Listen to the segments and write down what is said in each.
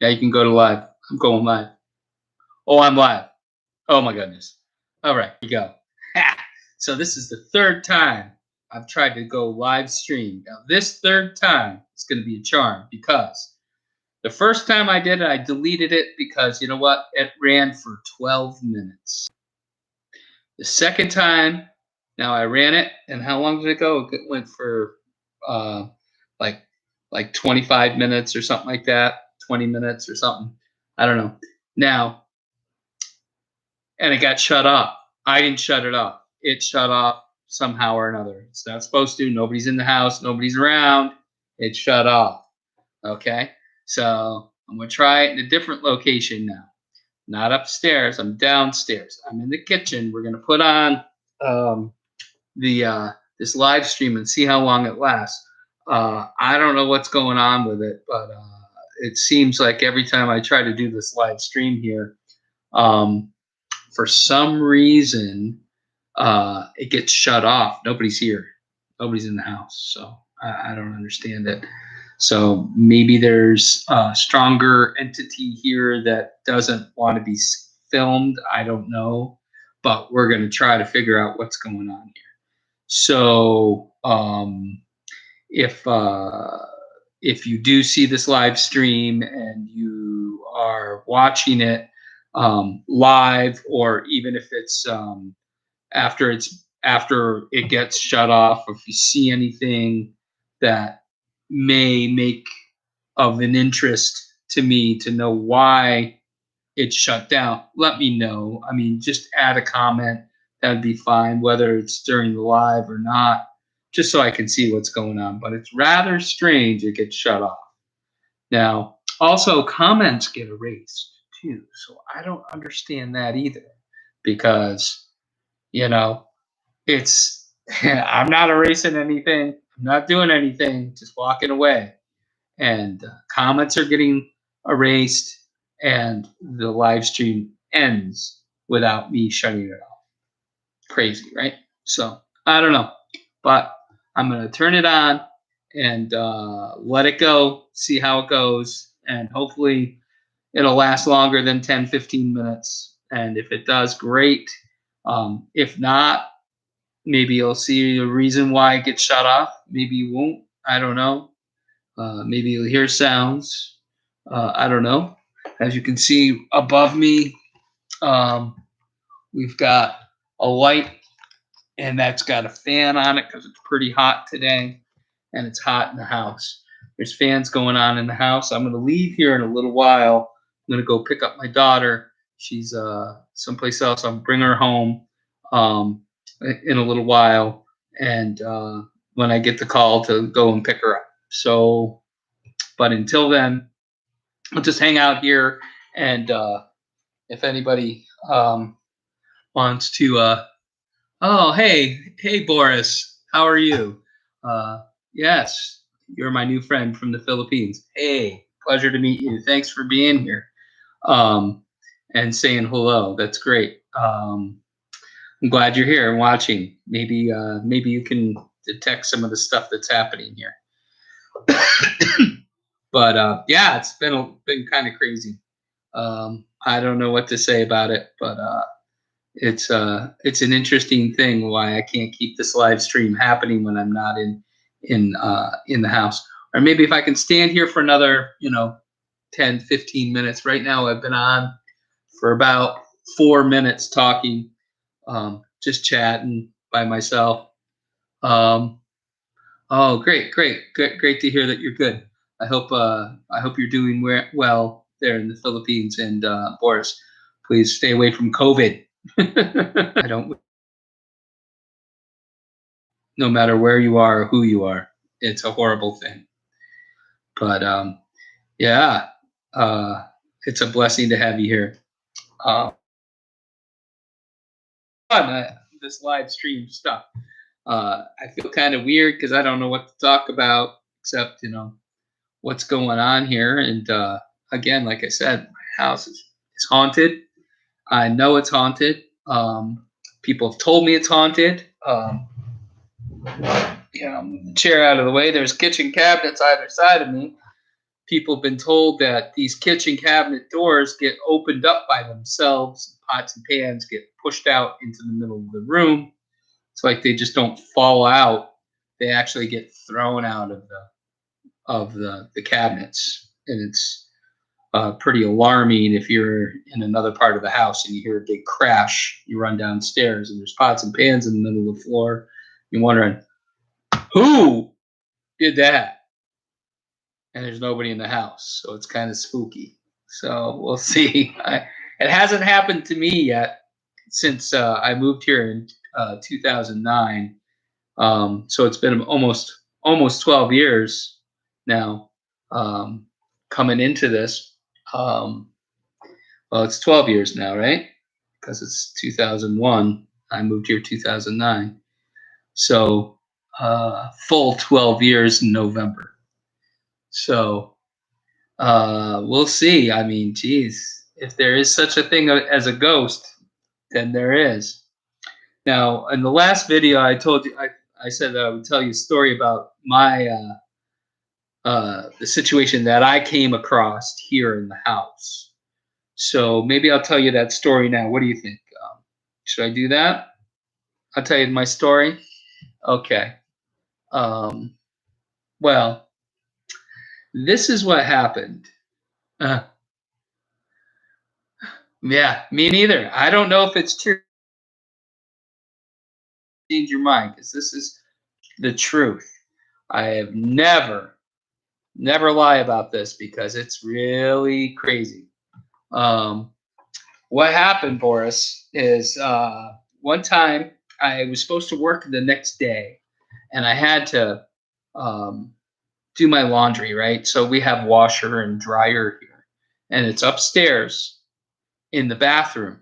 Yeah, you can go to live. I'm going live. Oh, I'm live. Oh my goodness. All right, here we go. So this is the third time I've tried to go live stream. Now this third time it's going to be a charm because the first time I did it, I deleted it because you know what? It ran for 12 minutes. The second time, now I ran it, and how long did it go? It went for uh, like like 25 minutes or something like that, 20 minutes or something. I don't know. Now, and it got shut off. I didn't shut it off. It shut off somehow or another. It's not supposed to. Nobody's in the house. Nobody's around. It shut off. Okay. So I'm going to try it in a different location now. Not upstairs. I'm downstairs. I'm in the kitchen. We're going to put on this live stream and see how long it lasts. I don't know what's going on with it, but it seems like every time I try to do this live stream here, for some reason, it gets shut off. Nobody's here. Nobody's in the house. So I don't understand it. So maybe there's a stronger entity here that doesn't want to be filmed. I don't know. But we're going to try to figure out what's going on here. So if you do see this live stream and you are watching it live, or even if it's after it gets shut off, or if you see anything that may make of an interest to me to know why it's shut down, let me know. I mean, just add a comment. That'd be fine, whether it's during the live or not, just so I can see what's going on. But it's rather strange it gets shut off. Now, also comments get erased too. So I don't understand that either, because, it's, I'm not erasing anything. I'm not doing anything, just walking away. And comments are getting erased, and the live stream ends without me shutting it off. Crazy, right? So I don't know, but I'm going to turn it on and let it go, see how it goes, and hopefully it'll last longer than 10, 15 minutes. And if it does, great. If not, maybe you'll see a reason why it gets shut off. Maybe you won't. I don't know. Maybe you'll hear sounds. I don't know. As you can see above me, we've got a light, and that's got a fan on it because it's pretty hot today, and it's hot in the house. There's fans going on in the house. I'm going to leave here in a little while. I'm going to go pick up my daughter. She's someplace else. I'll bring her home in a little while, and when I get the call to go and pick her up. So, but until then, I'll just hang out here, and if anybody wants to, oh, hey, Boris, how are you? Yes, you're my new friend from the Philippines. Hey, pleasure to meet you. Thanks for being here and saying hello. That's great. I'm glad you're here and watching. Maybe you can detect some of the stuff that's happening here. But yeah, it's been kind of crazy. I don't know what to say about it, but it's an interesting thing why I can't keep this live stream happening when I'm not in the house. Or maybe if I can stand here for another 10, 15 minutes. Right now I've been on for about 4 minutes talking, just chatting by myself. Oh, great to hear that you're good. I hope you're doing well there in the Philippines. And Boris, please stay away from COVID. I don't. No matter where you are or who you are, it's a horrible thing. But yeah, it's a blessing to have you here. This live stream stuff. I feel kind of weird because I don't know what to talk about except what's going on here. And again, like I said, my house is haunted. I know it's haunted. People have told me it's haunted. Move the chair out of the way. There's kitchen cabinets either side of me. people have been told that these kitchen cabinet doors get opened up by themselves. Pots and pans get pushed out into the middle of the room. It's like they just don't fall out. They actually get thrown out of the cabinets, and it's pretty alarming if you're in another part of the house and you hear a big crash. You run downstairs and there's pots and pans in the middle of the floor. You're wondering who did that, and there's nobody in the house, so it's kind of spooky. So we'll see. It hasn't happened to me yet since I moved here in 2009. So it's been almost 12 years now, coming into this. Well, it's 12 years now, right? Because it's 2001. I moved here 2009. So full 12 years in November. So we'll see. I mean, geez, if there is such a thing as a ghost, then there is. Now, in the last video, I told you, I said that I would tell you a story about my the situation that I came across here in the house. So maybe I'll tell you that story now. What do you think? Should I do that? I'll tell you my story. Okay. Well, this is what happened. Yeah, me neither. I don't know if it's true. Change your mind, because this is the truth. I have never lie about this because it's really crazy. What happened, Boris, is one time I was supposed to work the next day, and I had to do my laundry, right? So we have washer and dryer here, and it's upstairs in the bathroom.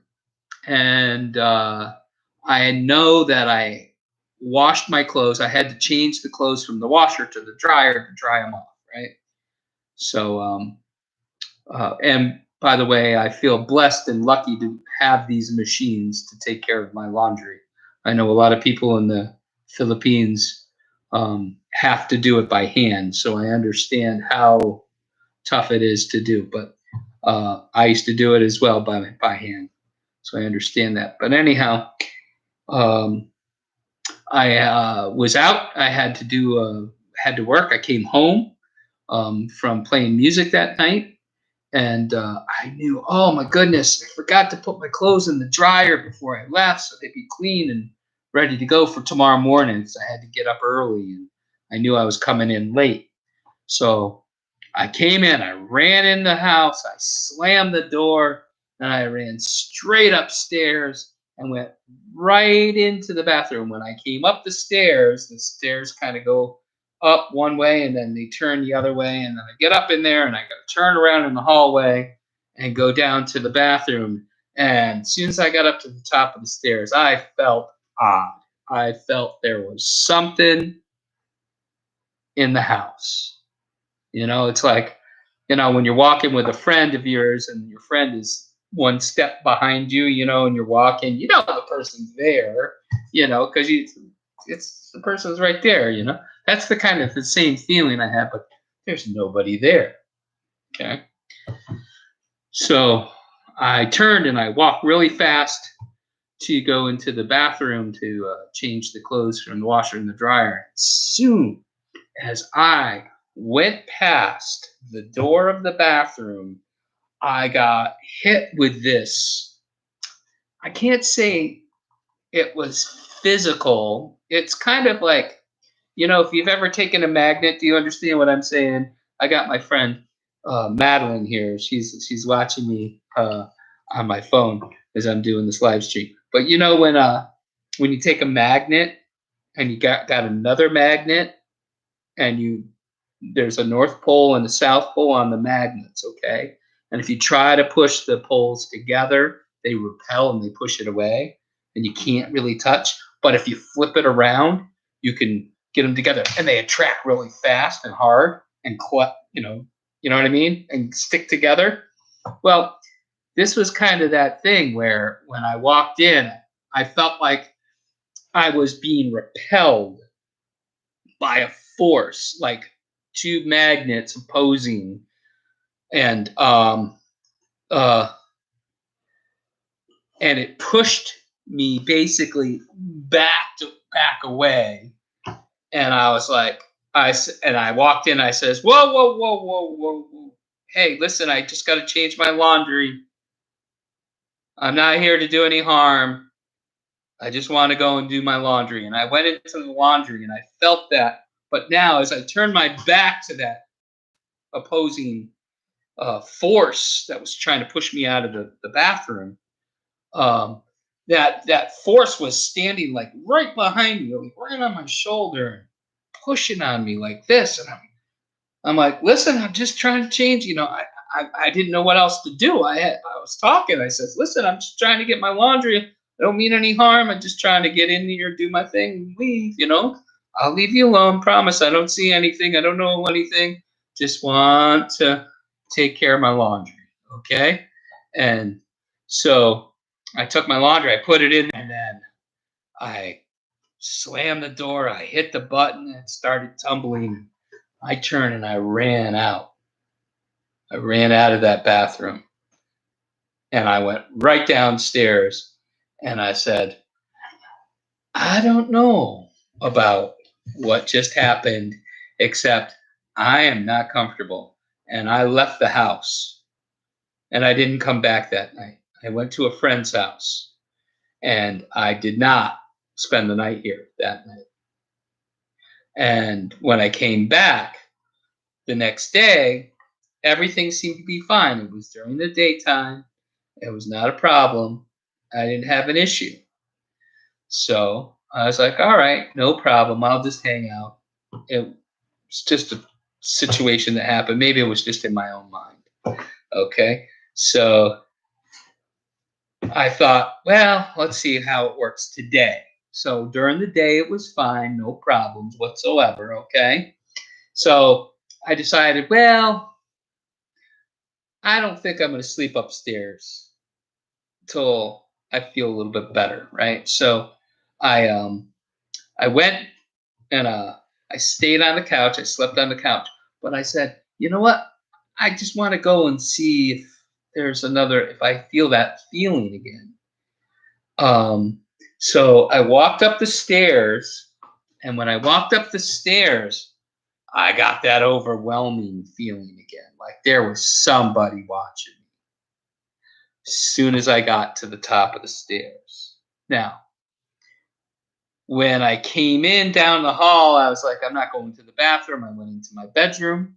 And I know that I washed my clothes. I had to change the clothes from the washer to the dryer to dry them off, right? So, and by the way, I feel blessed and lucky to have these machines to take care of my laundry. I know a lot of people in the Philippines have to do it by hand, so I understand how tough it is to do. But I used to do it as well by hand, so I understand that. But anyhow, I was out. I had to work. I came home from playing music that night, and I knew, oh my goodness, I forgot to put my clothes in the dryer before I left, so they'd be clean and ready to go for tomorrow morning. So I had to get up early, and I knew I was coming in late. So I came in, I ran in the house, I slammed the door, and I ran straight upstairs and went right into the bathroom. When I came up the stairs kind of go up one way and then they turn the other way, and then I get up in there and I got to turn around in the hallway and go down to the bathroom. And as soon as I got up to the top of the stairs, I felt odd. I felt there was something in the house. You know, it's like, you know, when you're walking with a friend of yours and your friend is one step behind you, you know, and you're walking, you know, the person's there, you know, because it's the person's right there, you know. That's the kind of the same feeling I have, but there's nobody there. Okay. So I turned and I walked really fast to go into the bathroom to change the clothes from the washer and the dryer. Soon as I went past the door of the bathroom, I got hit with this. I can't say it was physical. It's kind of like, you know, if you've ever taken a magnet, do you understand what I'm saying? I got my friend Madeline here. She's watching me on my phone as I'm doing this live stream. But you know when you take a magnet and you got another magnet, and there's a north pole and a south pole on the magnets, okay? And if you try to push the poles together, they repel and they push it away, and you can't really touch. But if you flip it around, you can get them together, and they attract really fast and hard and you know what I mean, and stick together. Well, this was kind of that thing where when I walked in, I felt like I was being repelled by a force, like two magnets opposing. and uh, and it pushed me basically back away. And I was like, and I walked in. I says, whoa, whoa, whoa, whoa, whoa, whoa. Hey, listen, I just got to change my laundry. I'm not here to do any harm. I just want to go and do my laundry. And I went into the laundry and I felt that. But now, as I turned my back to that opposing force that was trying to push me out of the bathroom, um, that force was standing like right behind me, like right on my shoulder, and pushing on me like this. And I'm like, listen, I'm just trying to change. I didn't know what else to do. I was talking. I says, listen, I'm just trying to get my laundry. I don't mean any harm. I'm just trying to get in here, do my thing, and leave. I'll leave you alone. Promise. I don't see anything. I don't know anything. Just want to take care of my laundry. Okay. And so I took my laundry. I put it in, and then I slammed the door. I hit the button, and it started tumbling. I turned and I ran out. I ran out of that bathroom and I went right downstairs and I said, I don't know about what just happened, except I am not comfortable. And I left the house and I didn't come back that night. I went to a friend's house and I did not spend the night here that night. And when I came back the next day, everything seemed to be fine. It was during the daytime. It was not a problem. I didn't have an issue. So I was like, all right, no problem. I'll just hang out. It was just a situation that happened. Maybe it was just in my own mind. Okay. So I thought, well, let's see how it works today. So during the day, it was fine, no problems whatsoever. Okay. So I decided, well, I don't think I'm going to sleep upstairs till I feel a little bit better, right? So I I went and I stayed on the couch. I slept on the couch, but I said, you know what? I just want to go and see if I feel that feeling again. Um, so I walked up the stairs, and when I walked up the stairs, I got that overwhelming feeling again, like there was somebody watching me. As soon as I got to the top of the stairs. Now, when I came in down the hall, I was like, I'm not going to the bathroom. I went into my bedroom.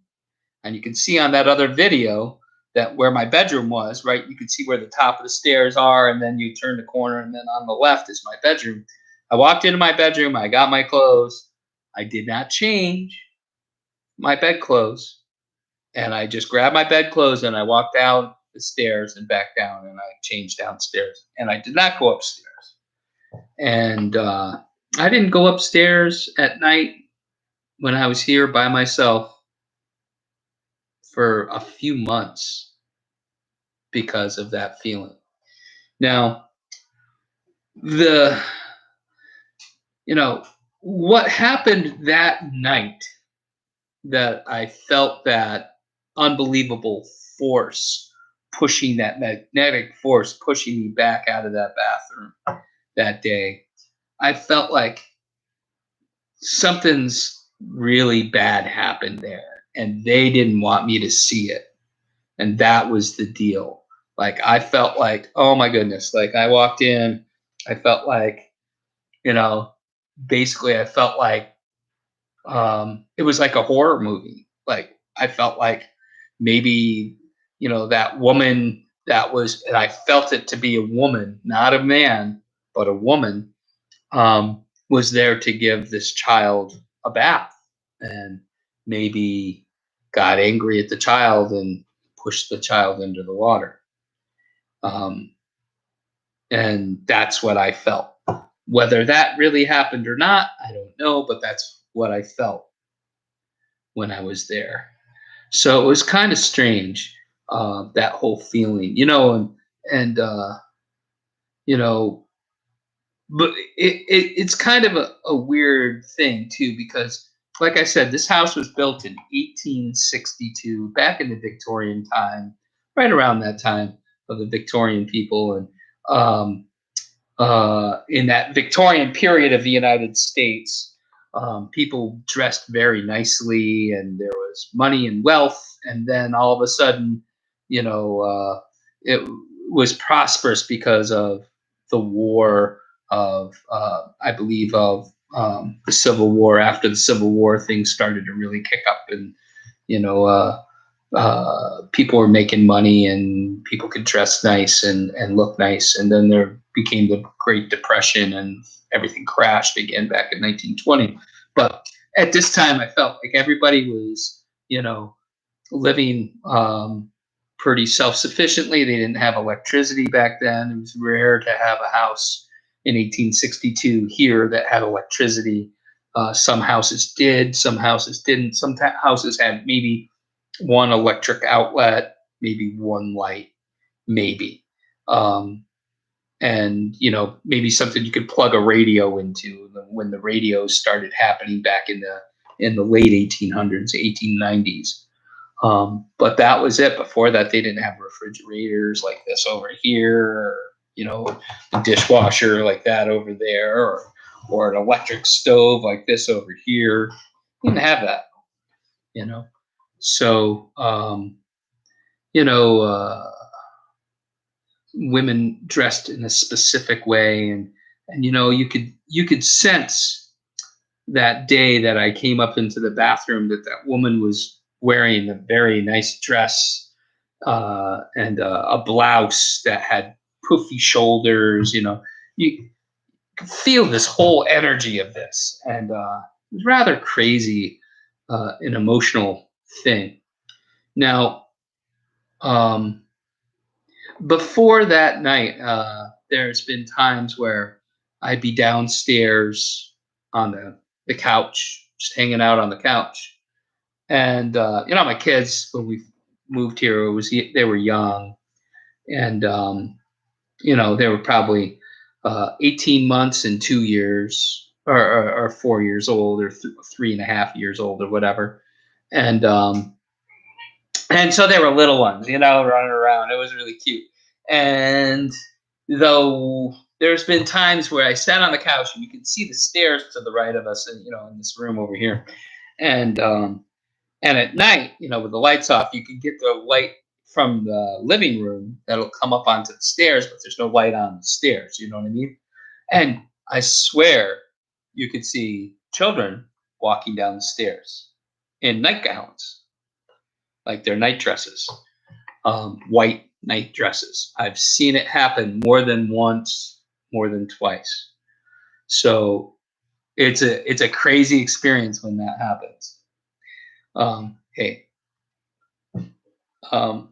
And you can see on that other video that where my bedroom was, right? You can see where the top of the stairs are, and then you turn the corner, and then on the left is my bedroom. I walked into my bedroom. I got my clothes. I did not change my bed clothes. And I just grabbed my bed clothes and I walked down the stairs and back down, and I changed downstairs. And I did not go upstairs. And I didn't go upstairs at night when I was here by myself for a few months because of that feeling. Now, the what happened that night that I felt that unbelievable force pushing that magnetic force pushing me back out of that bathroom that day, I felt like something's really bad happened there and they didn't want me to see it. And that was the deal. Like I felt like, oh my goodness, like I walked in, I felt like, you know, basically I felt like it was like a horror movie. Like I felt like maybe, that woman that was, and I felt it to be a woman, not a man, but a woman, was there to give this child a bath and maybe got angry at the child and pushed the child into the water. Um, and that's what I felt. Whether that really happened or not, I don't know, but that's what I felt when I was there. So it was kind of strange, that whole feeling, and you know, but it's kind of a weird thing too because like I said, this house was built in 1862, back in the Victorian time, right around that time of the Victorian people, and um, in that Victorian period of the United States, people dressed very nicely, and there was money and wealth. And then all of a sudden, it was prosperous because of the war of, I believe, of the Civil War. After the Civil War, things started to really kick up, and you know, people were making money and people could dress nice and look nice. And then there became the Great Depression and everything crashed again back in 1920. But at this time, I felt like everybody was, living pretty self sufficiently. They didn't have electricity back then. It was rare to have a house in 1862 here that had electricity. Some houses did, some houses didn't. Some houses had maybe one electric outlet, maybe one light, maybe. Um, and maybe something you could plug a radio into when the radios started happening back in the late 1800s, 1890s. But that was it. Before that, they didn't have refrigerators like this over here, or a dishwasher like that over there, or an electric stove like this over here. You didn't have that, you know. So, you know, uh, women dressed in a specific way, and you could sense that day that I came up into the bathroom that that woman was wearing a very nice dress, and a blouse that had poofy shoulders. You could feel this whole energy of this, and it was rather crazy, an emotional thing. Now, um, before that night, there's been times where I'd be downstairs on the couch, just hanging out on the couch. And my kids, when we moved here, they were young, and they were probably 18 months and 2 years, or 4 years old, or 3.5 years old, or whatever. And so they were little ones, running around. It was really cute. And though there's been times where I sat on the couch and you can see the stairs to the right of us, and in this room over here, and at night, with the lights off, you can get the light from the living room that'll come up onto the stairs, but there's no light on the stairs. You know what I mean? And I swear, you could see children walking down the stairs in nightgowns, like their night dresses, white night dresses. I've seen it happen more than once, more than twice. So it's a crazy experience when that happens. Hey, um,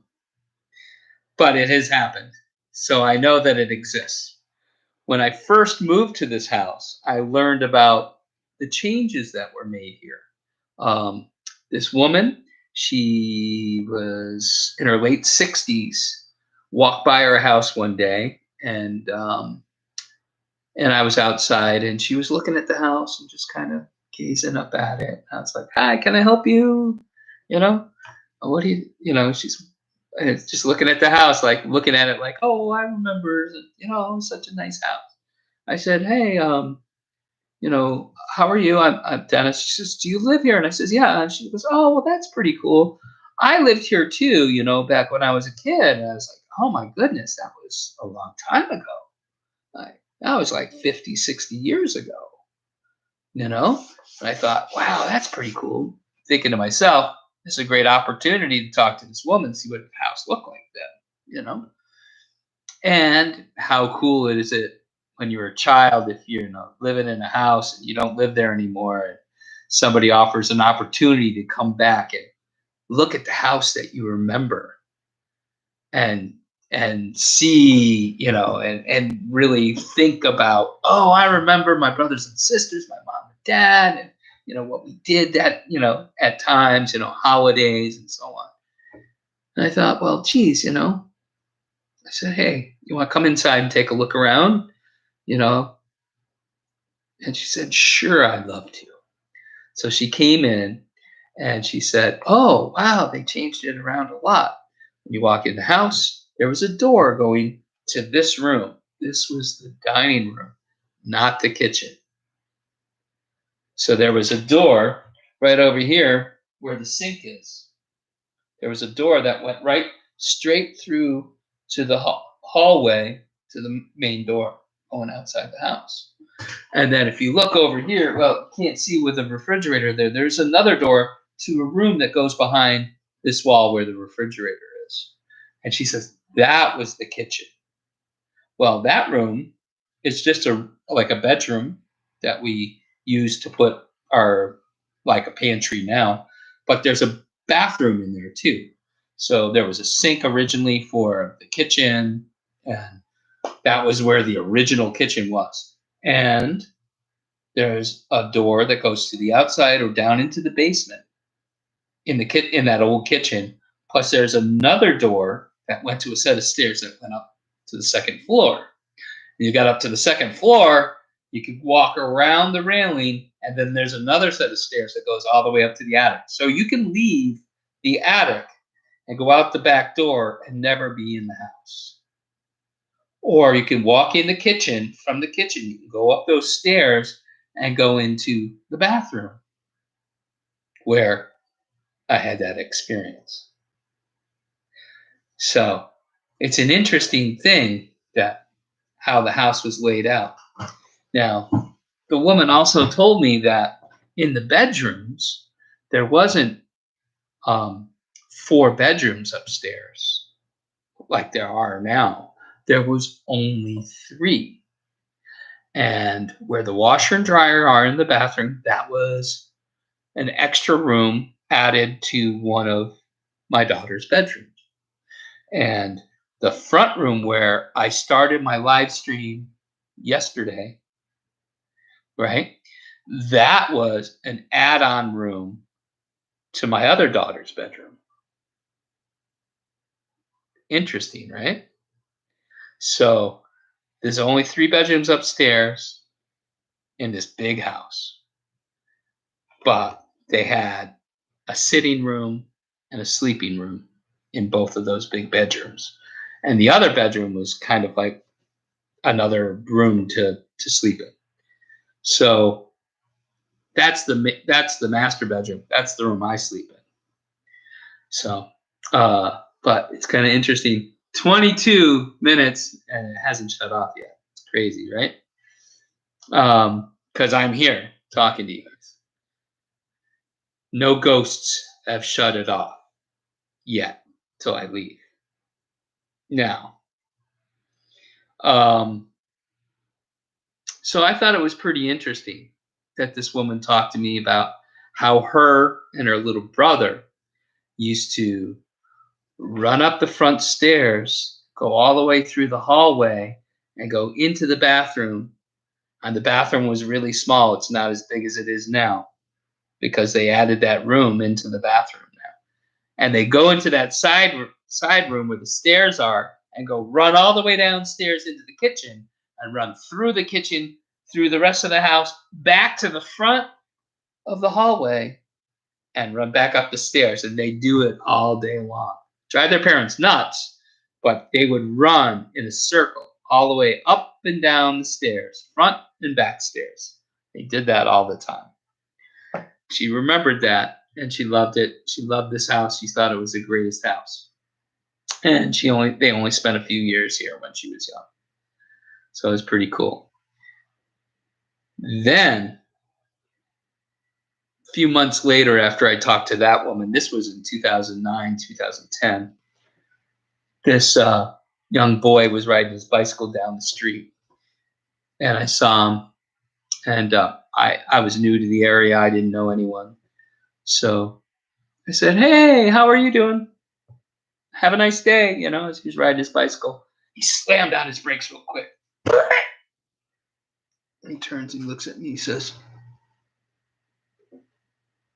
but it has happened, so I know that it exists. When I first moved to this house, I learned about the changes that were made here. Um, this woman, she was in her late 60s, walked by our house one day, and I was outside, and she was looking at the house and just kind of gazing up at it. I was like, "Hi, can I help you?" You know, what do she's just looking at the house, like looking at it like, "Oh, I remember, it was such a nice house." I said, "Hey, how are you? I'm Dennis." She says, "Do you live here?" And I says, "Yeah." And she goes, "Oh, well, that's pretty cool. I lived here too, back when I was a kid." And I was like, "Oh my goodness, that was a long time ago. That was like 50, 60 years ago, you know?" And I thought, wow, that's pretty cool. Thinking to myself, this is a great opportunity to talk to this woman, see what the house looked like then. And how cool is it when you're a child, if you're living in a house and you don't live there anymore, and somebody offers an opportunity to come back and look at the house that you remember, and see, and really think about, oh, I remember my brothers and sisters, my mom and dad, and what we did that, at times, holidays and so on. And I thought, well, geez, I said, "Hey, you want to come inside and take a look around?" you know And she said, "Sure, I'd love to." So she came in and she said, "Oh, wow, they changed it around a lot. When you walk in the house, there was a door going to this room. This was the dining room, not the kitchen. So there was a door right over here where the sink is. There was a door that went right straight through to the hallway to the main door going outside the house. And then if you look over here, well, you can't see with the refrigerator there. There's another door to a room that goes behind this wall where the refrigerator is." And she says, "That was the kitchen." Well, that room is just like a bedroom that we use to put our like a pantry now, but there's a bathroom in there too. So there was a sink originally for the kitchen, and that was where the original kitchen was. And there's a door that goes to the outside or down into the basement in that old kitchen. Plus, there's another door that went to a set of stairs that went up to the second floor. You got up to the second floor, you could walk around the railing, and then there's another set of stairs that goes all the way up to the attic. So you can leave the attic and go out the back door and never be in the house. Or you can walk in the kitchen. From the kitchen, you can go up those stairs and go into the bathroom where I had that experience. So it's an interesting thing that how the house was laid out. Now, the woman also told me that in the bedrooms, there wasn't 4 bedrooms upstairs like there are now. There was only 3. And where the washer and dryer are in the bathroom, that was an extra room added to one of my daughter's bedrooms. And the front room where I started my live stream yesterday, right? That was an add-on room to my other daughter's bedroom. Interesting, right? So there's only 3 bedrooms upstairs in this big house, but they had a sitting room and a sleeping room in both of those big bedrooms. And the other bedroom was kind of like another room to sleep in. So that's the master bedroom. That's the room I sleep in. So, but it's kind of interesting. 22 minutes and it hasn't shut off yet. It's crazy, right? Because I'm here talking to you guys. No ghosts have shut it off yet till I leave. Now, so I thought it was pretty interesting that this woman talked to me about how her and her little brother used to run up the front stairs, go all the way through the hallway, and go into the bathroom. And the bathroom was really small. It's not as big as it is now because they added that room into the bathroom now. And they go into that side room where the stairs are and go run all the way downstairs into the kitchen and run through the kitchen, through the rest of the house, back to the front of the hallway and run back up the stairs. And they do it all day long. Drive their parents nuts, but they would run in a circle all the way up and down the stairs, front and back stairs. They did that all the time. She remembered that and she loved it. She loved this house. She thought it was the greatest house. And they only spent a few years here when she was young. So it was pretty cool. Then a few months later, after I talked to that woman, this was in 2009, 2010, this young boy was riding his bicycle down the street. And I saw him. And I was new to the area. I didn't know anyone. So I said, "Hey, how are you doing? Have a nice day." You know, as he was riding his bicycle. He slammed on his brakes real quick. And he turns and he looks at me. He says,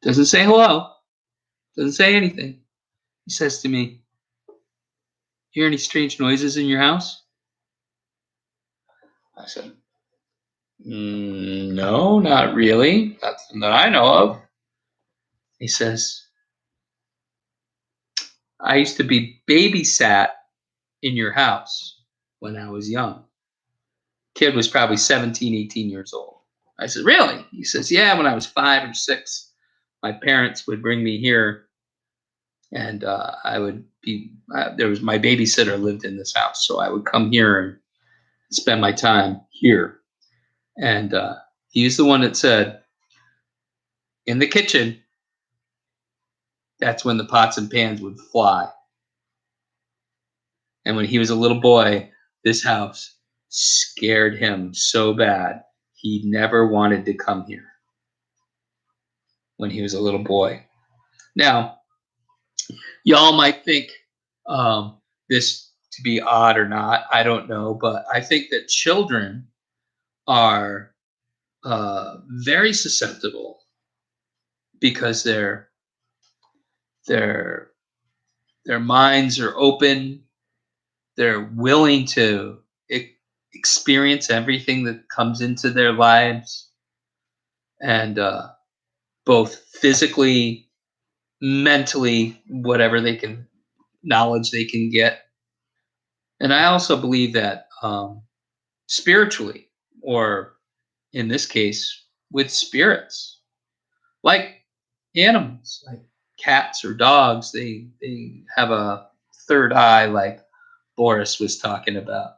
doesn't say hello. Doesn't say anything. He says to me, "Hear any strange noises in your house?" I said, "No, not really. Nothing that I know of." He says, I used to be babysat in your house when I was young. Kid was probably 17, 18 years old. I said, really? He says, yeah, when I was 5 or 6, my parents would bring me here, and I would be, there was my babysitter lived in this house. So I would come here and spend my time here. And he's the one that said, in the kitchen, that's when the pots and pans would fly. And when he was a little boy, this house scared him so bad, he never wanted to come here when he was a little boy. Now, y'all might think this to be odd or not. I don't know. But I think that children are very susceptible because their their minds are open. They're willing to experience everything that comes into their lives, and both physically, mentally, whatever they can knowledge they can get. And I also believe that spiritually, or in this case, with spirits, like animals, like cats or dogs, they have a third eye, like Boris was talking about.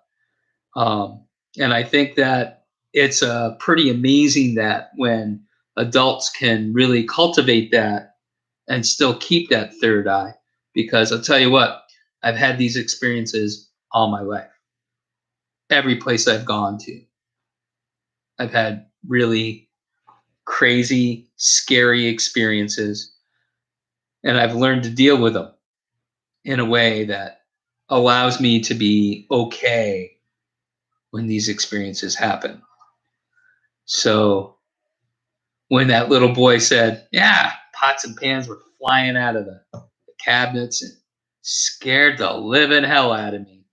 Um, and I think that it's pretty amazing that when adults can really cultivate that and still keep that third eye, because I'll tell you what, I've had these experiences all my life. Every place I've gone to, I've had really crazy, scary experiences, and I've learned to deal with them in a way that allows me to be okay when these experiences happen. So when that little boy said, yeah, pots and pans were flying out of the cabinets and scared the living hell out of me.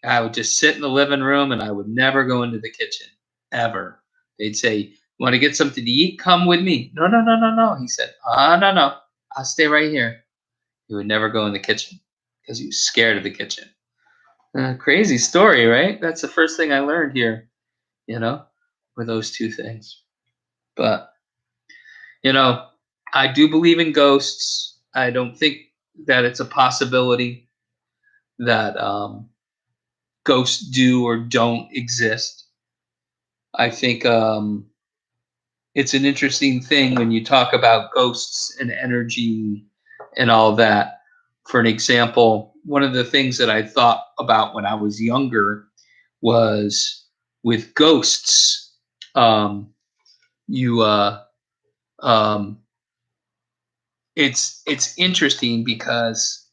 I would just sit in the living room and I would never go into the kitchen ever. They'd say, want to get something to eat? Come with me. No, no, no, no, no. He said, no, no. I'll stay right here. He would never go in the kitchen because he was scared of the kitchen. Crazy story, right? That's the first thing I learned here, you know, with those two things. But, you know, I do believe in ghosts. I don't think that it's a possibility that ghosts do or don't exist. I think it's an interesting thing when you talk about ghosts and energy and all that. For an example, one of the things that I thought about when I was younger was with ghosts. You um, it's interesting because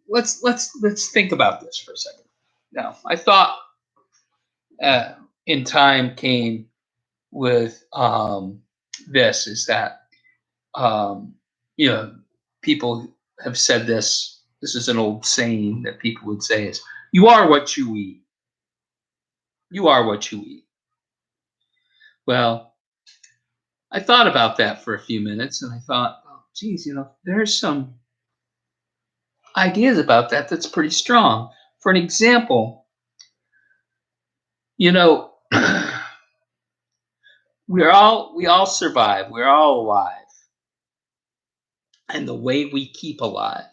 let's think about this for a second. Now, I thought in time came with this is that um, you know, people have said this. This is an old saying that people would say is, "You are what you eat. You are what you eat." Well, I thought about that for a few minutes, and I thought, oh, geez, there's some ideas about that that's pretty strong. For an example, you know, we all survive. We're all alive, and the way we keep alive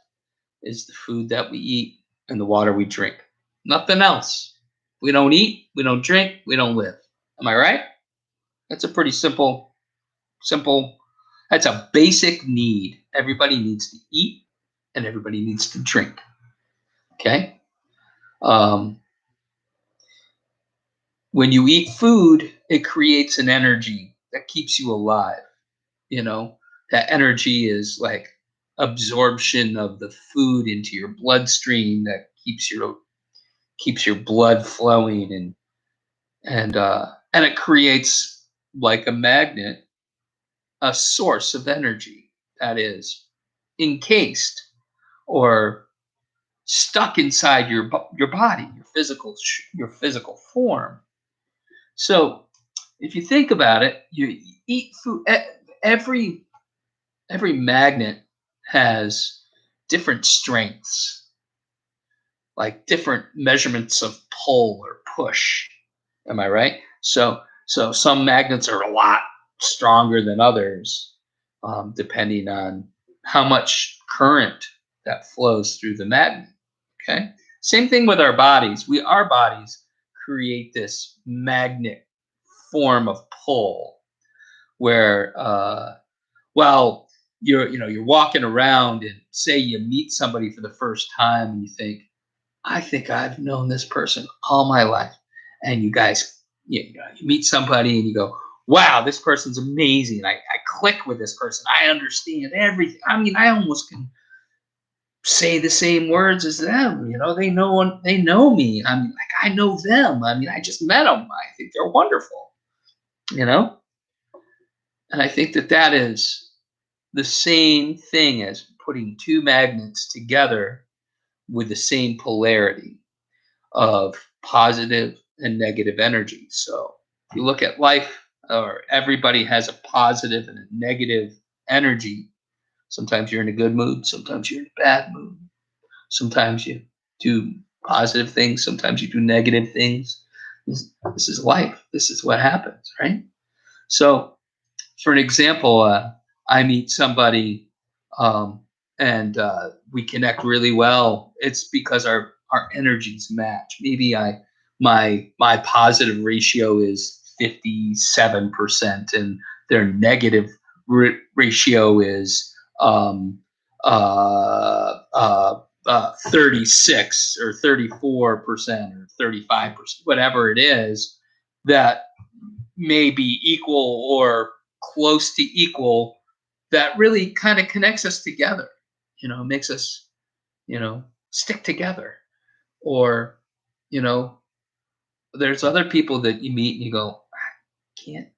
is the food that we eat and the water we drink. Nothing else. We don't eat, we don't drink, we don't live. Am I right? That's a pretty simple, that's a basic need. Everybody needs to eat and everybody needs to drink. Okay? Um, when you eat food, it creates an energy that keeps you alive. You know, that energy is like absorption of the food into your bloodstream that keeps your blood flowing, and it creates, like a magnet, a source of energy that is encased or stuck inside your body, your physical form. So if you think about it, you eat food. Every every magnet has different strengths, like different measurements of pull or push. Am I right? So some magnets are a lot stronger than others, depending on how much current that flows through the magnet. Okay. Same thing with our bodies. Our bodies create this magnet form of pull where, well, you're walking around and say you meet somebody for the first time and you think, I think I've known this person all my life. And you guys, you meet somebody and you go, wow, this person's amazing. I click with this person. I understand everything. I mean, I almost can say the same words as them. They know me. I mean, like I know them. I mean, I just met them. I think they're wonderful. You know, and I think that is the same thing as putting two magnets together with the same polarity of positive and negative energy. So if you look at life, or everybody has a positive and a negative energy. Sometimes you're in a good mood, sometimes you're in a bad mood. Sometimes you do positive things, sometimes you do negative things. This is life. This is what happens, right? So, for an example, I meet somebody um, and we connect really well. It's because our energies match. Maybe my positive ratio is 57% and their negative ratio is um, 36 or 34% or 35%, whatever it is, that may be equal or close to equal, that really kind of connects us together, makes us, stick together. Or, you know, there's other people that you meet and you go, I can't,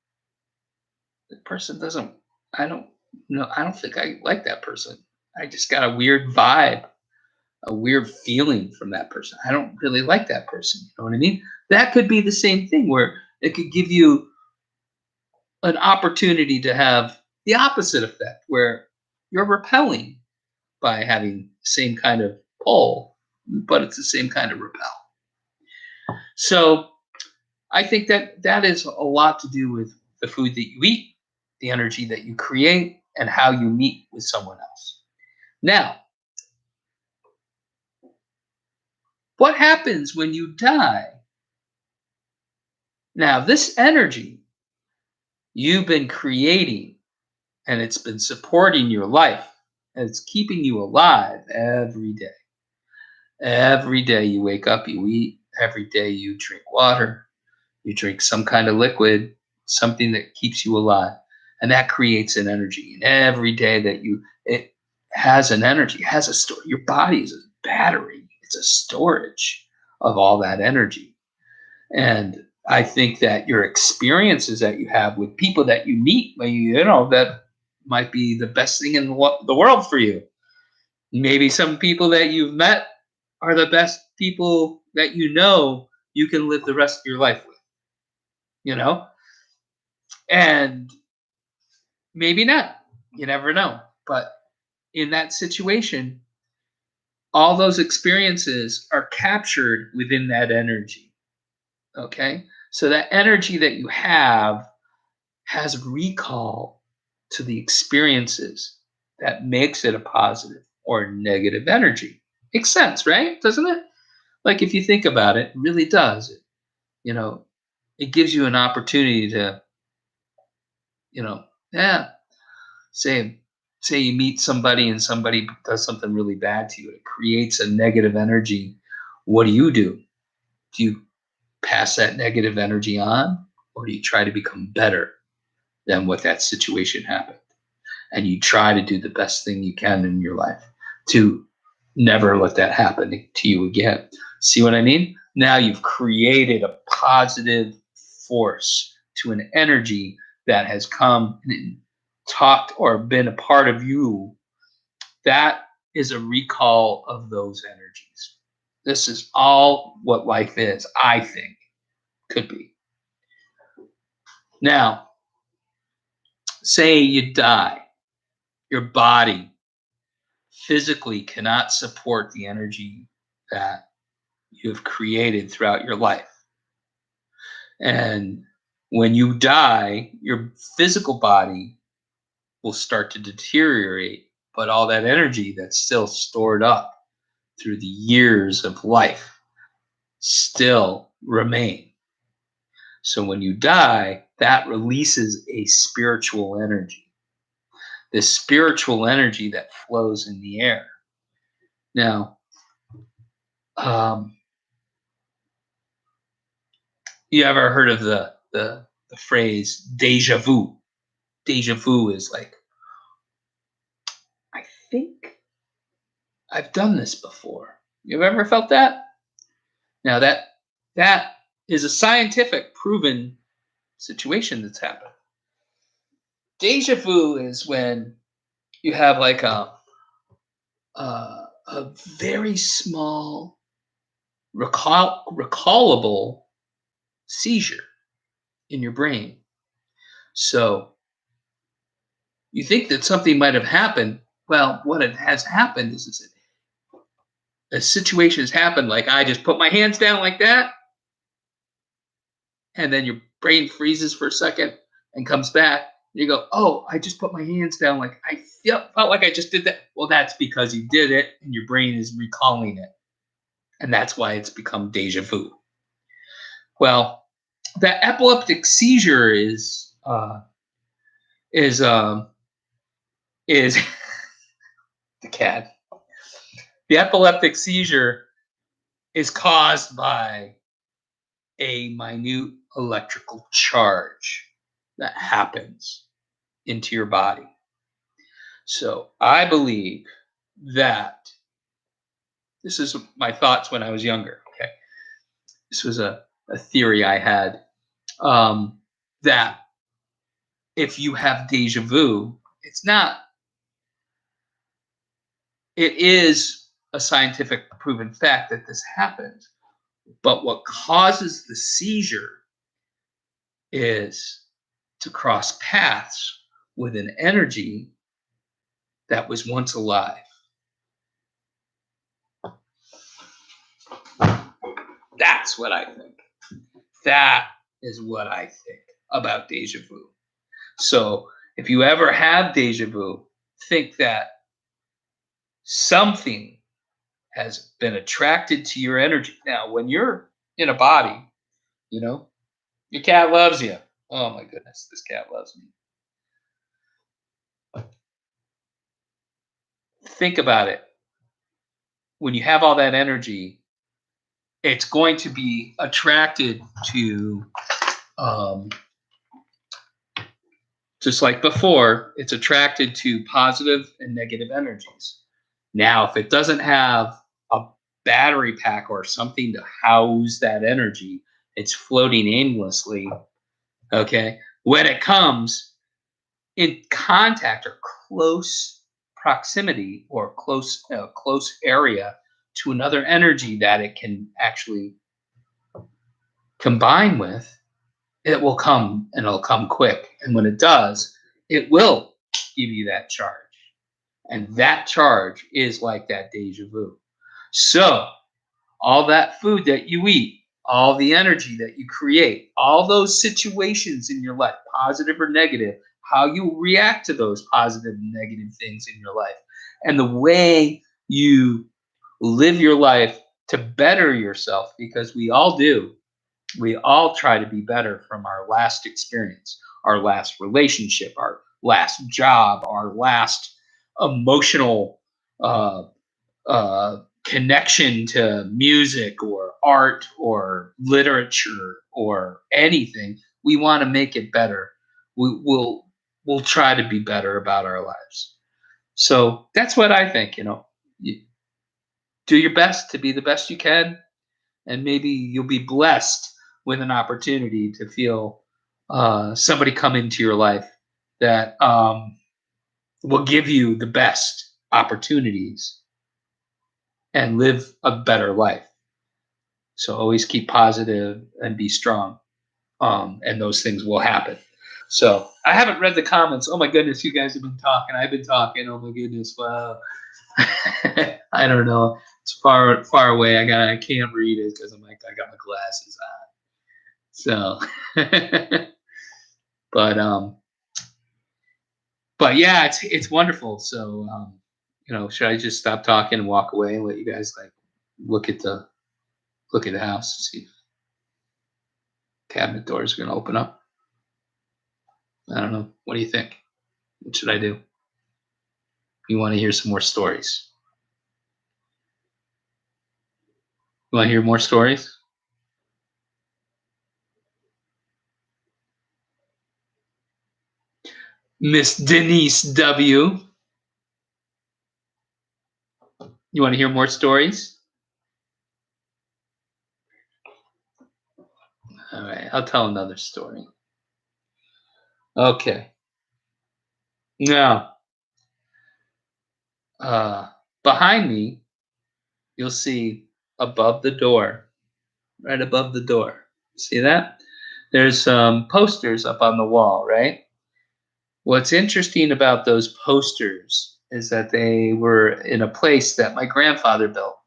the person doesn't, I don't know, I don't think I like that person. I just got a weird vibe, a weird feeling from that person. I don't really like that person. You know what I mean? That could be the same thing where it could give you an opportunity to have the opposite effect where you're repelling by having the same kind of pull, but it's the same kind of repel. So I think that is a lot to do with the food that you eat, the energy that you create, and how you meet with someone else. Now, what happens when you die? Now, this energy you've been creating and it's been supporting your life and it's keeping you alive every day. Every day you wake up, you eat. Every day you drink water. You drink some kind of liquid, something that keeps you alive. And that creates an energy. And every day that it has an energy, has a store. Your body is a battery. It's a storage of all that energy. And I think that your experiences that you have with people that you meet, that might be the best thing in the world for you. Maybe some people that you've met are the best people that you can live the rest of your life with, you know? And maybe not. You never know. But in that situation, all those experiences are captured within that energy. Okay? So that energy that you have has recall to the experiences that makes it a positive or negative energy. Makes sense, right? Doesn't it? Like if you think about it, it really does. You know, it gives you an opportunity to, yeah, say say you meet somebody and somebody does something really bad to you. It creates a negative energy. What do? Do you pass that negative energy on, or do you try to become better than what that situation happened? And you try to do the best thing you can in your life to never let that happen to you again. See what I mean? Now you've created a positive force to an energy that has come and talked or been a part of you. That is a recall of those energies. This is all what life is, I think, could be. Now, say you die. your body physically cannot support the energy that you have created throughout your life. And when you die, your physical body will start to deteriorate, but all that energy that's still stored up through the years of life still remain. So when you die, that releases a spiritual energy, this spiritual energy that flows in the air. Now, um, you ever heard of the phrase deja vu? Deja vu is like, I think I've done this before. You've ever felt that? Now that is a scientific proven situation that's happened. Deja vu is when you have like a very small recallable seizure in your brain. So you think that something might have happened. Well, what it has happened is a situation has happened. Like I just put my hands down like that, and then your brain freezes for a second and comes back. You go, oh, I just put my hands down. Like felt like I just did that. Well, that's because you did it, and your brain is recalling it, and that's why it's become deja vu. Well, that epileptic seizure is is the cat. The epileptic seizure is caused by a minute electrical charge that happens into your body. So I believe that this is my thoughts when I was younger. Okay, this was a theory I had, that if you have deja vu, it's not. It is a scientific proven fact that this happens, but what causes the seizure is to cross paths with an energy that was once alive. That's what I think. That is what I think about deja vu. So if you ever have deja vu, think that something has been attracted to your energy. Now, when you're in a body, you know, your cat loves you. Oh my goodness, this cat loves me. Think about it. When you have all that energy, it's going to be attracted to, um, just like before, it's attracted to positive and negative energies. Now, if it doesn't have a battery pack or something to house that energy, it's floating aimlessly. Okay. When it comes in contact or close proximity or close area to another energy that it can actually combine with, it will come and it'll come quick. And when it does, it will give you that charge. And that charge is like that deja vu. So, all that food that you eat, all the energy that you create, all those situations in your life, positive or negative, how you react to those positive and negative things in your life, and the way you live your life to better yourself, because we all do. We all try to be better from our last experience, our last relationship, our last job, our last emotional uh, connection to music or art or literature or anything. We want to make it better. We'll try to be better about our lives. So that's what I think. You do your best to be the best you can, and maybe you'll be blessed with an opportunity to feel somebody come into your life that will give you the best opportunities and live a better life. So always keep positive and be strong, and those things will happen. So I haven't read the comments. Oh my goodness, you guys have been talking. I've been talking. Oh my goodness, wow. I don't know. It's far away. I can't read it because I got my glasses on. So, but but yeah, it's wonderful. So should I just stop talking and walk away and let you guys like look at the house, see if cabinet doors are gonna open up? I don't know. What do you think? What should I do? You want to hear some more stories? You want to hear more stories? Miss Denise W. You want to hear more stories? All right, I'll tell another story. Okay. Now, behind me, you'll see above the door, right above the door. See that? There's some posters up on the wall, right? What's interesting about those posters is that they were in a place that my grandfather built.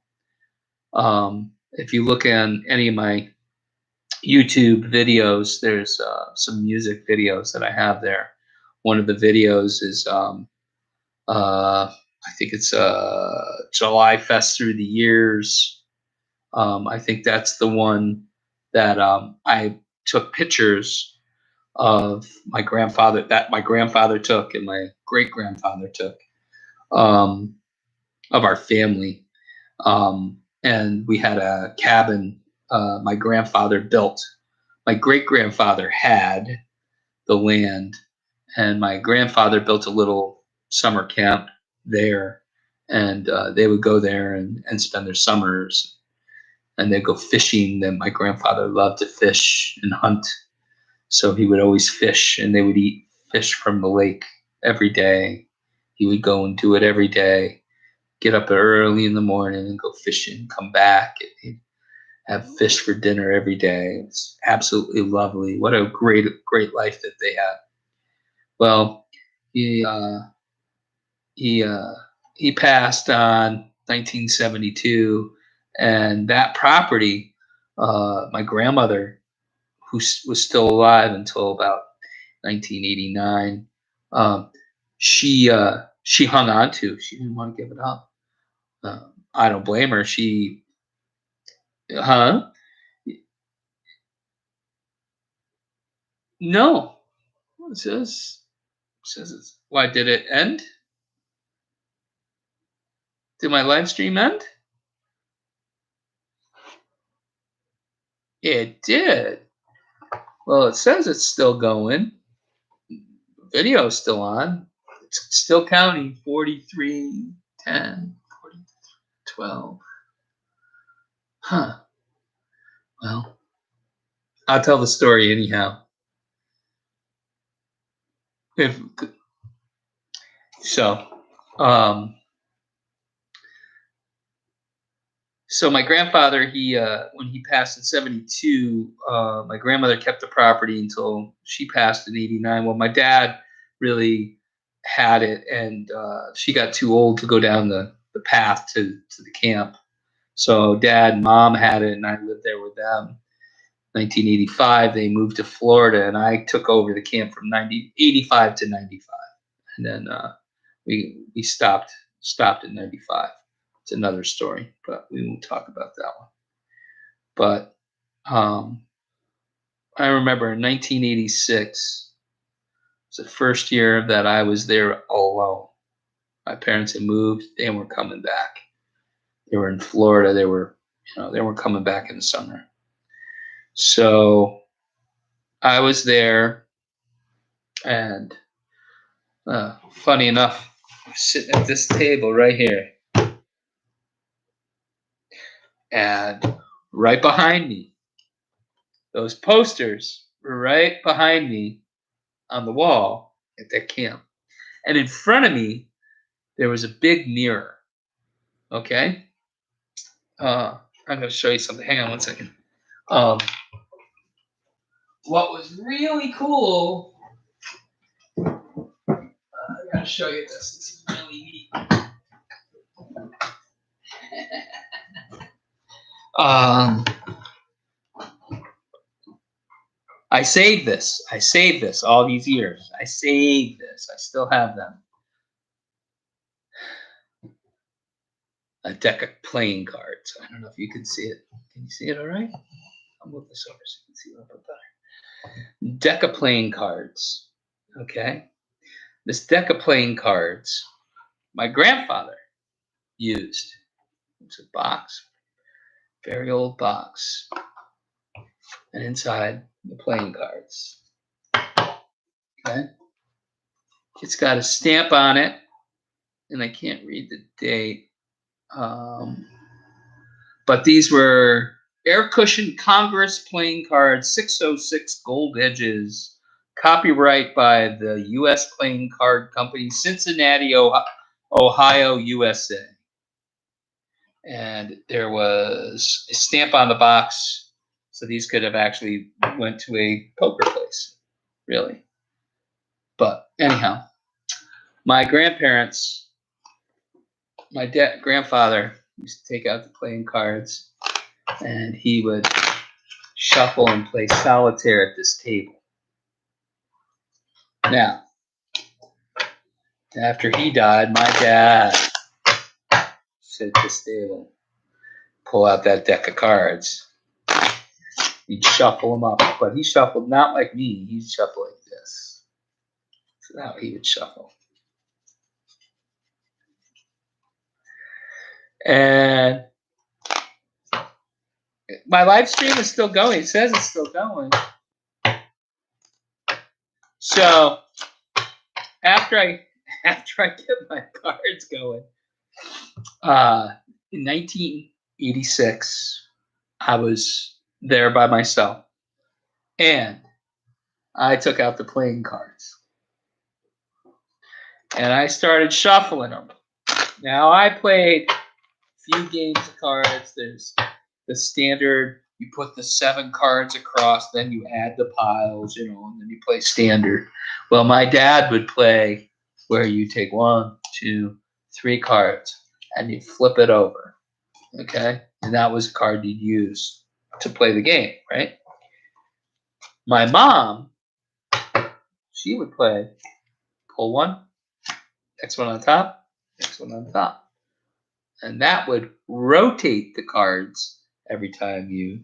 If you look on any of my YouTube videos, there's some music videos that I have there. One of the videos is I think it's July Fest Through the Years. I think that's the one that I took pictures of my grandfather took and my great grandfather took of our family. And we had a cabin my grandfather built. My great grandfather had the land, and my grandfather built a little summer camp there. And they would go there and spend their summers, and they'd go fishing. Then my grandfather loved to fish and hunt. So he would always fish, and they would eat fish from the lake every day. He would go and do it every day, get up early in the morning and go fishing, come back, and he'd have fish for dinner every day. It's absolutely lovely. What a great life that they had. Well, he he uh, he passed on 1972, and that property, my grandmother, who was still alive until about 1989, she hung on to. She didn't want to give it up. I don't blame her. Huh? No. It says it's. Why did it end? Did my live stream end? It did. Well, it says it's still going. Video's still on. It's still counting. 43, 10, 40, 12. Huh. Well, I'll tell the story anyhow. If so, um, so my grandfather, he when he passed in 72, my grandmother kept the property until she passed in 89. Well, my dad really had it, and she got too old to go down the path to the camp. So dad and mom had it, and I lived there with them. 1985, they moved to Florida, and I took over the camp from 85 to 95, and then we stopped at 95. It's another story, but we won't talk about that one. But I remember in 1986, it was the first year that I was there alone. My parents had moved; they weren't coming back. They were in Florida. They weren't coming back in the summer. So I was there, and funny enough, I'm sitting at this table right here, and right behind me, those posters were right behind me on the wall at that camp. And in front of me, there was a big mirror. Okay? I'm going to show you something. Hang on one second. What was really cool gotta show you this. This is really neat. I saved this. I saved this all these years. I saved this. I still have them. A deck of playing cards. I don't know if you can see it. Can you see it all right? I'll move this over so you can see it a little bit better. Deck of playing cards. Okay. This deck of playing cards, my grandfather used. It's a box, very old box. And inside, the playing cards. Okay. It's got a stamp on it, and I can't read the date. But these were air cushion Congress playing cards, 606 gold edges, copyright by the U.S. Playing Card Company, Cincinnati, Ohio, USA. And there was a stamp on the box, so these could have actually went to a poker place, really. But anyhow, my grandparents, my grandfather used to take out the playing cards, and he would shuffle and play solitaire at this table. Now, after he died, my dad sit at this table, pull out that deck of cards. He'd shuffle them up, but he shuffled not like me. He'd shuffle like this. That's how he would shuffle. And my live stream is still going. It says it's still going. So after I get my cards going, in 1986, I was there by myself, and I took out the playing cards, and I started shuffling them. Now I played a few games of cards. There's the standard. You put the 7 cards across, then you add the piles, and then you play standard. Well, my dad would play where you take 1, 2, 3 cards, and you flip it over, okay? And that was a card you'd use to play the game, right? My mom, she would play, pull 1, next one on top, next one on top. And that would rotate the cards every time you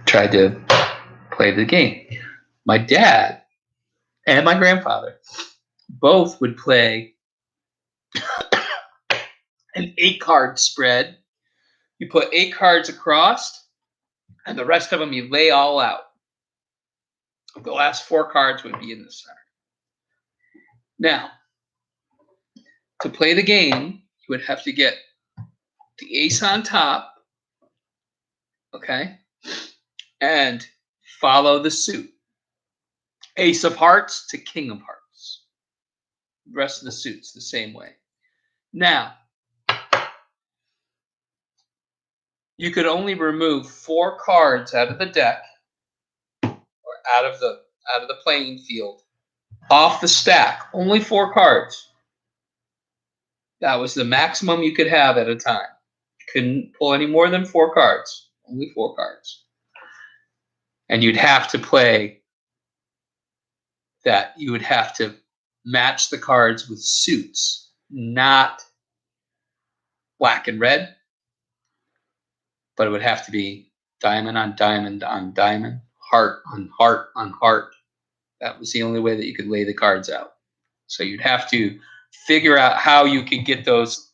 tried to play the game. My dad and my grandfather both would play an 8-card spread. You put 8 cards across, and the rest of them you lay all out. The last 4 cards would be in the center. Now, to play the game, you would have to get the ace on top, okay, and follow the suit. Ace of hearts to king of hearts. The rest of the suits the same way. Now, you could only remove 4 cards out of the deck, or out of the playing field, off the stack. Only 4 cards. That was the maximum you could have at a time. Couldn't pull any more than 4 cards. Only 4 cards. And you'd have to play that. You would have to match the cards with suits, not black and red, but it would have to be diamond on diamond on diamond, heart on heart on heart. That was the only way that you could lay the cards out. So you'd have to figure out how you could get those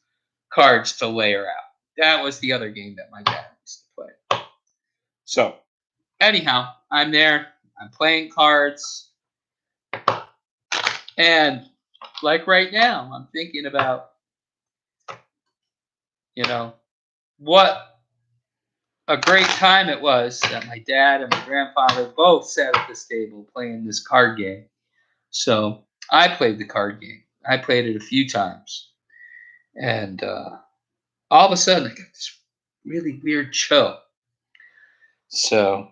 cards to layer out. That was the other game that my dad used to play. So anyhow, I'm there. I'm playing cards. And like right now, I'm thinking about, what a great time it was that my dad and my grandfather both sat at this table playing this card game. So I played the card game. I played it a few times. And all of a sudden, I got this really weird chill. So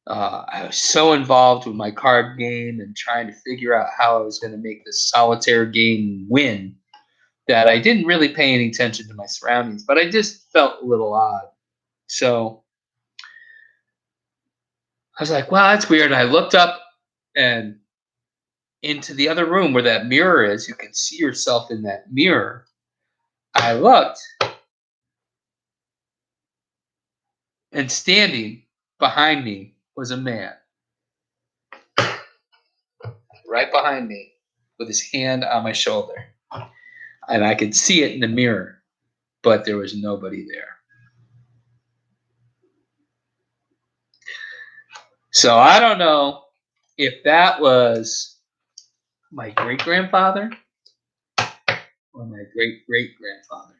I was so involved with my card game and trying to figure out how I was going to make this solitaire game win that I didn't really pay any attention to my surroundings, but I just felt a little odd. So I was like, "Well, that's weird." I looked up and into the other room where that mirror is. You can see yourself in that mirror. I looked, and standing behind me was a man, right behind me, with his hand on my shoulder. And I could see it in the mirror, but there was nobody there. So I don't know if that was my great grandfather or my great great grandfather,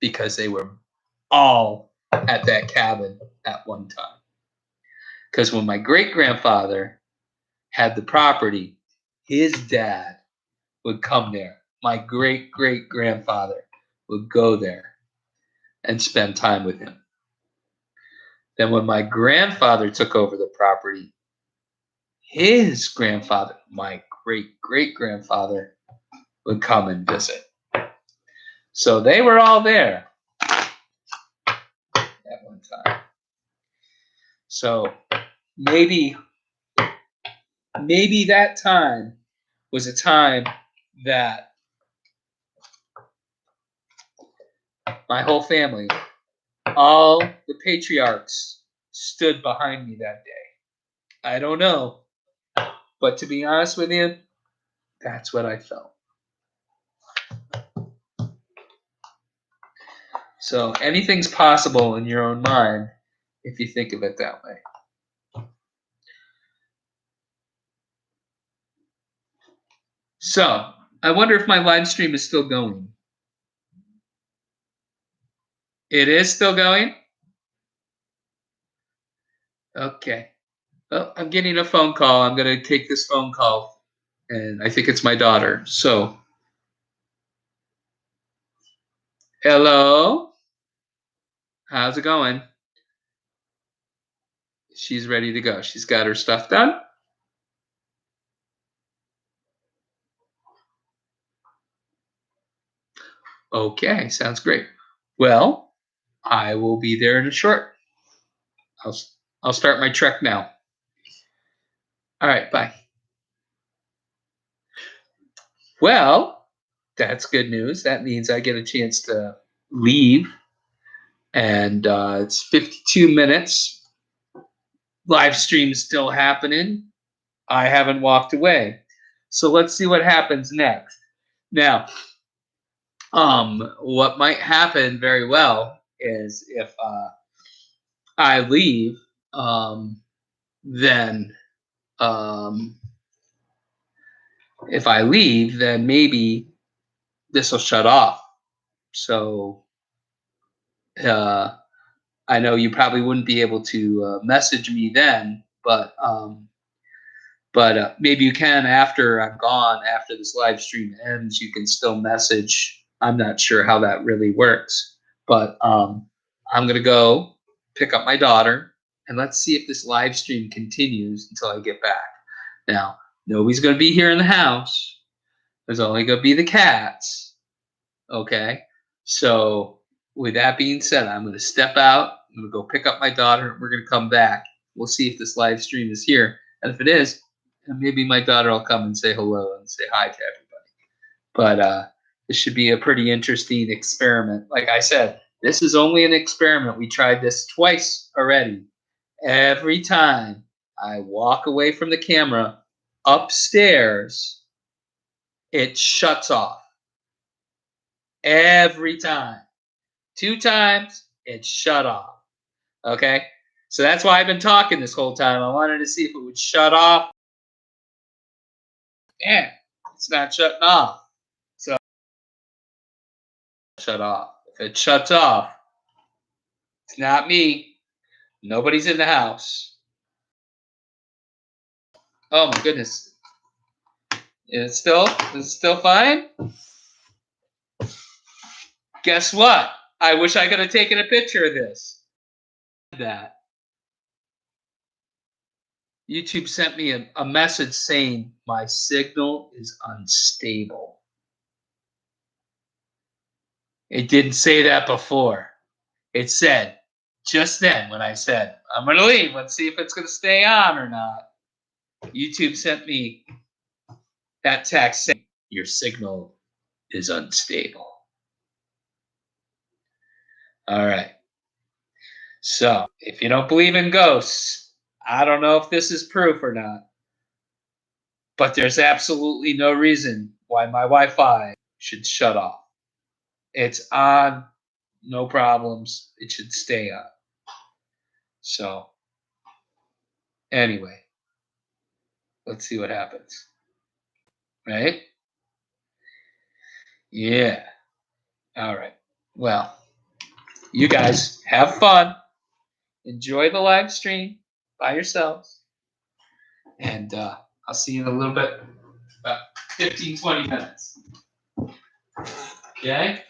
because they were all at that cabin at one time. Because when my great grandfather had the property, his dad would come there. My great great grandfather would go there and spend time with him. Then, when my grandfather took over the property, his grandfather, my great great grandfather, would come and visit. So they were all there at one time. So maybe that time was a time that my whole family, all the patriarchs, stood behind me that day. I don't know, but to be honest with you, that's what I felt. So anything's possible in your own mind if you think of it that way. So I wonder if my live stream is still going. It is still going? Okay. Well, I'm getting a phone call. I'm going to take this phone call, and I think it's my daughter. So, hello? How's it going? She's ready to go. She's got her stuff done. Okay, sounds great. Well, I will be there in a short. I'll I'll start my trek now. All right, bye. Well, that's good news. That means I get a chance to leave, and it's 52 minutes. Live stream still happening. I haven't walked away. So let's see what happens next. Now, what might happen very well is if I leave, then um, if I leave, then maybe this will shut off. So uh, I know you probably wouldn't be able to message me then, but maybe you can after I'm gone, after this live stream ends. You can still message. I'm not sure how that really works, but I'm gonna go pick up my daughter, and let's see if this live stream continues until I get back. Now, nobody's gonna be here in the house. There's only gonna be the cats. Okay, so with that being said, I'm gonna step out. I'm gonna go pick up my daughter. We're gonna come back. We'll see if this live stream is here, and if it is, maybe my daughter will come and say hello and say hi to everybody. But this should be a pretty interesting experiment. Like I said, this is only an experiment. We tried this twice already. Every time I walk away from the camera upstairs, it shuts off. Every time. 2 times, it shut off. Okay? So that's why I've been talking this whole time. I wanted to see if it would shut off. Man, it's not shutting off. So shut off. If it shuts off, it's not me. Nobody's in the house. Oh my goodness. Is it still fine? Guess what? I wish I could have taken a picture of this. That YouTube sent me a message saying my signal is unstable. It didn't say that before. It said just then when I said, I'm going to leave. Let's see if it's going to stay on or not. YouTube sent me that text saying, your signal is unstable. All right. So if you don't believe in ghosts, I don't know if this is proof or not, but there's absolutely no reason why my Wi-Fi should shut off. It's on, no problems. It should stay on. So anyway, let's see what happens. Right? Yeah. All right. Well, you guys have fun. Enjoy the live stream by yourselves. And I'll see you in a little bit, about 15, 20 minutes. Okay?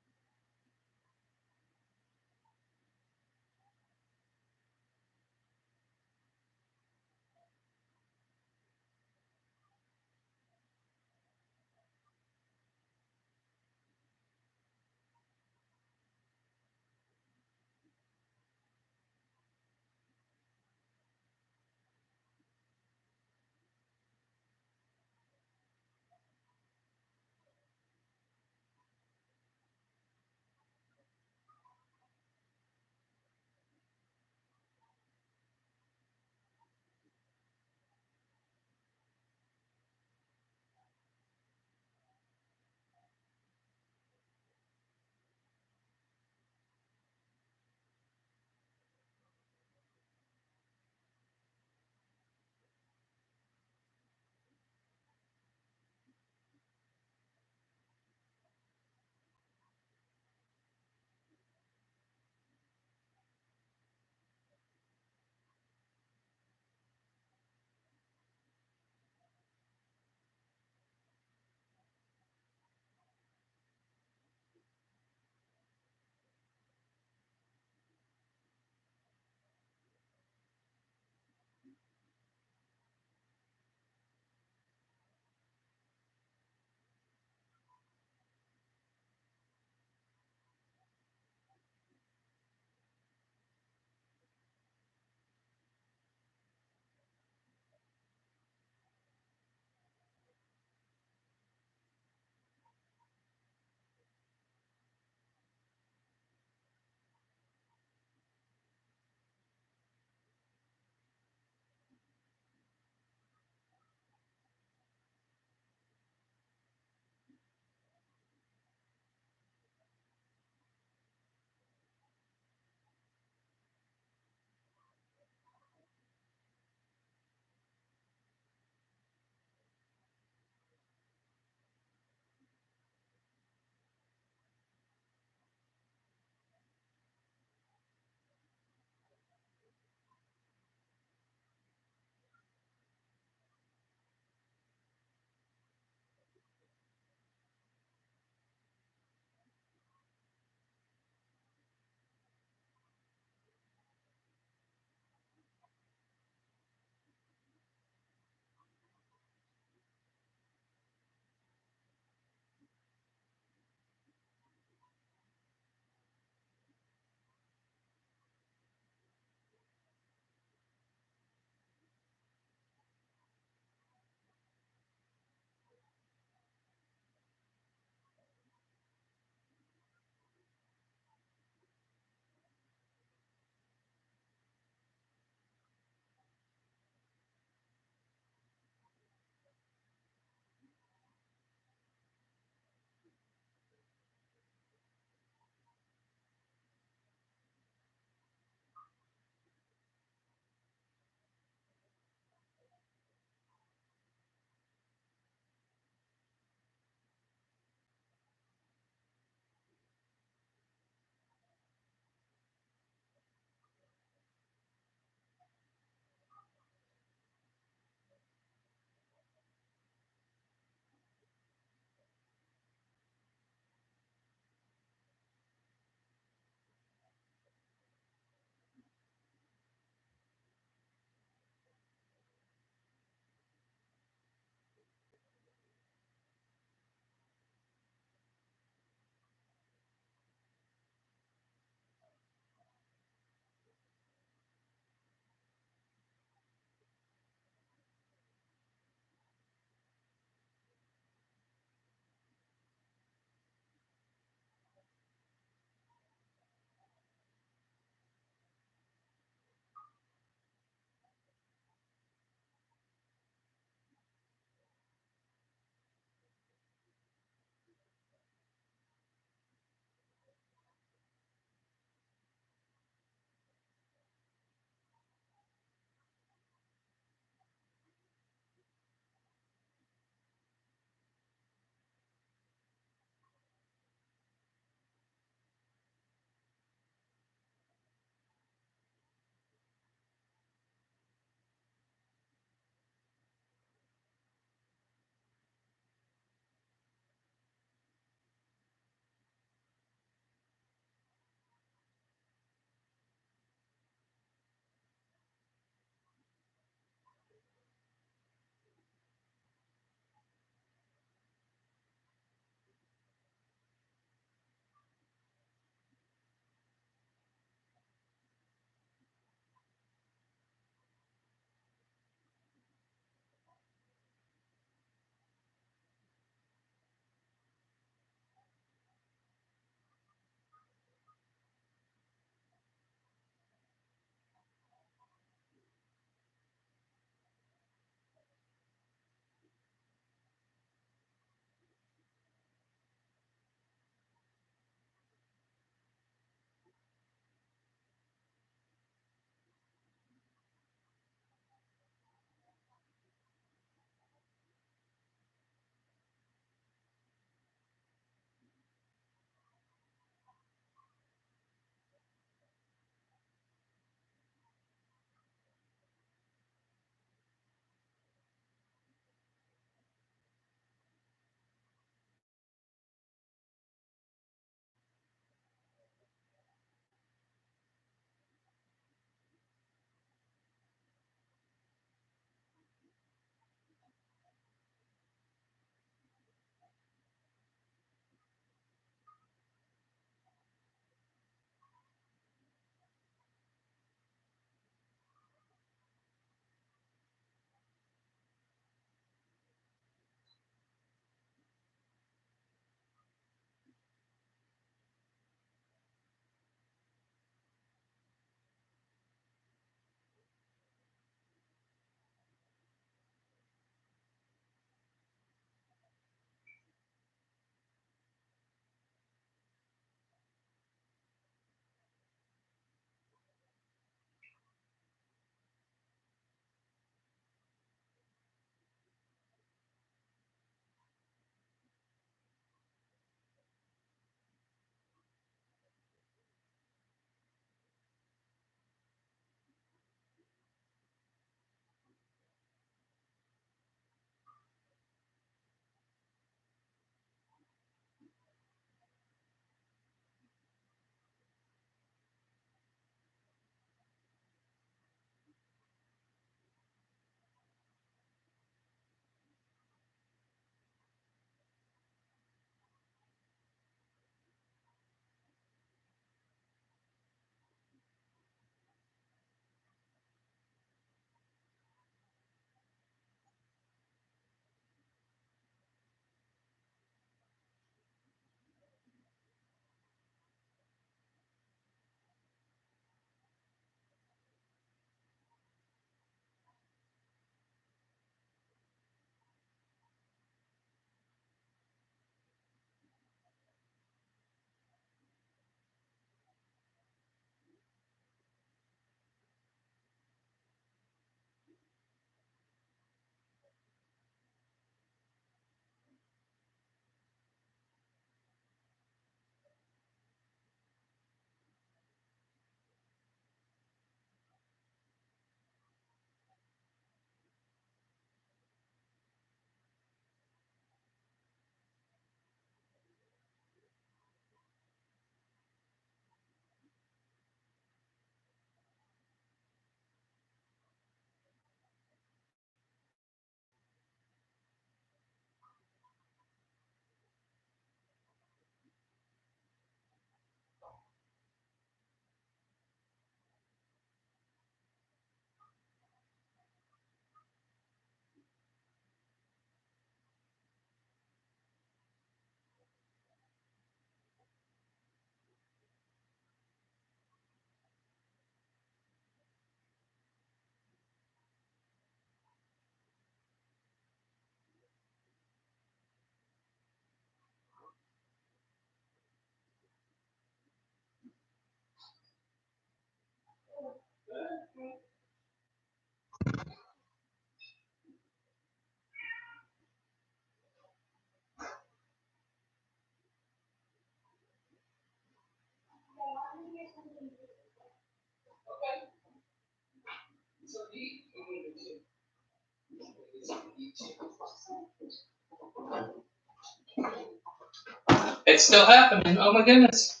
It's still happening. Oh my goodness.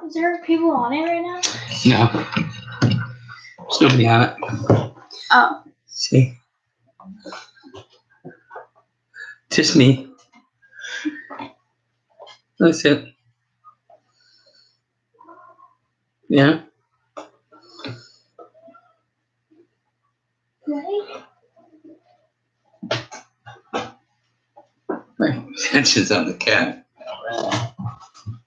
Is there people on it right now? No. There's nobody on it. Oh. See? Just me. That's it. Yeah. Right? My attention's on the cat.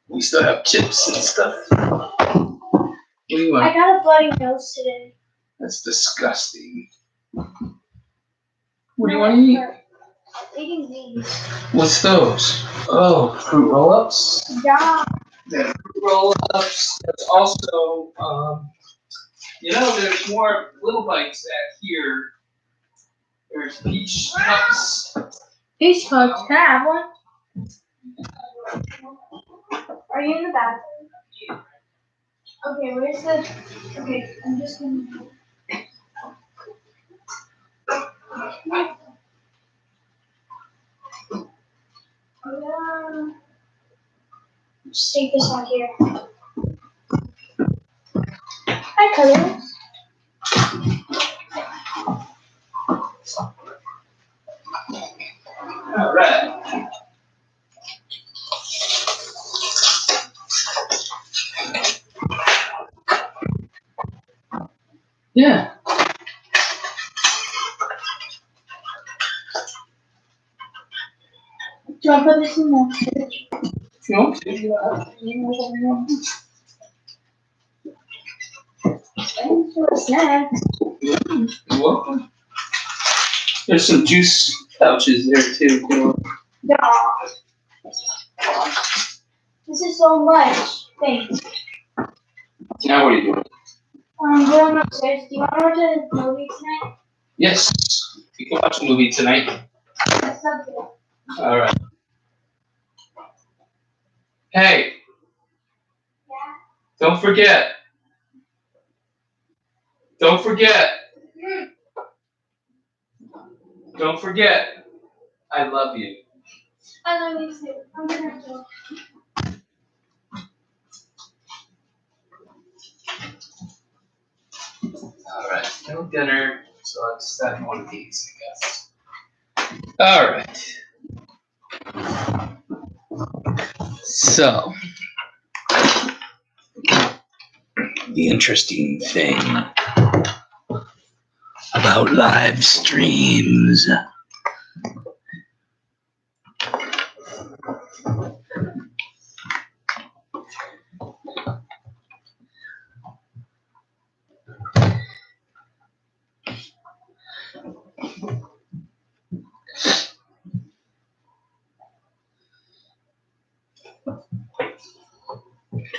We still have chips and stuff. What do you I want? got a bloody nose today. That's disgusting. What do you want to eat? Eating these. What's those? Oh, fruit roll-ups? Yeah. Yeah, fruit roll-ups. There's also, there's more little bites at here. There's peach cups. Peach cups. Can I have one? Are you in the bathroom? Okay, where's the... Okay, I'm just gonna... Just take this one here. Hi, Colors. All right. Yeah. Do you want to put this in the fridge? If you want to. Thanks for the snacks. You're welcome. There's some juice pouches there too. Yeah. This is so much. Thanks. Now what are you doing? I'm going upstairs. Do you want to watch a movie tonight? Yes. You can watch a movie tonight. That's not good. All right. Hey, Yeah. don't forget. Don't forget. Don't forget. I love you. I love you too. I'm gonna go. All right. No dinner. So let's have one of these, I guess. All right. So, the interesting thing about live streams.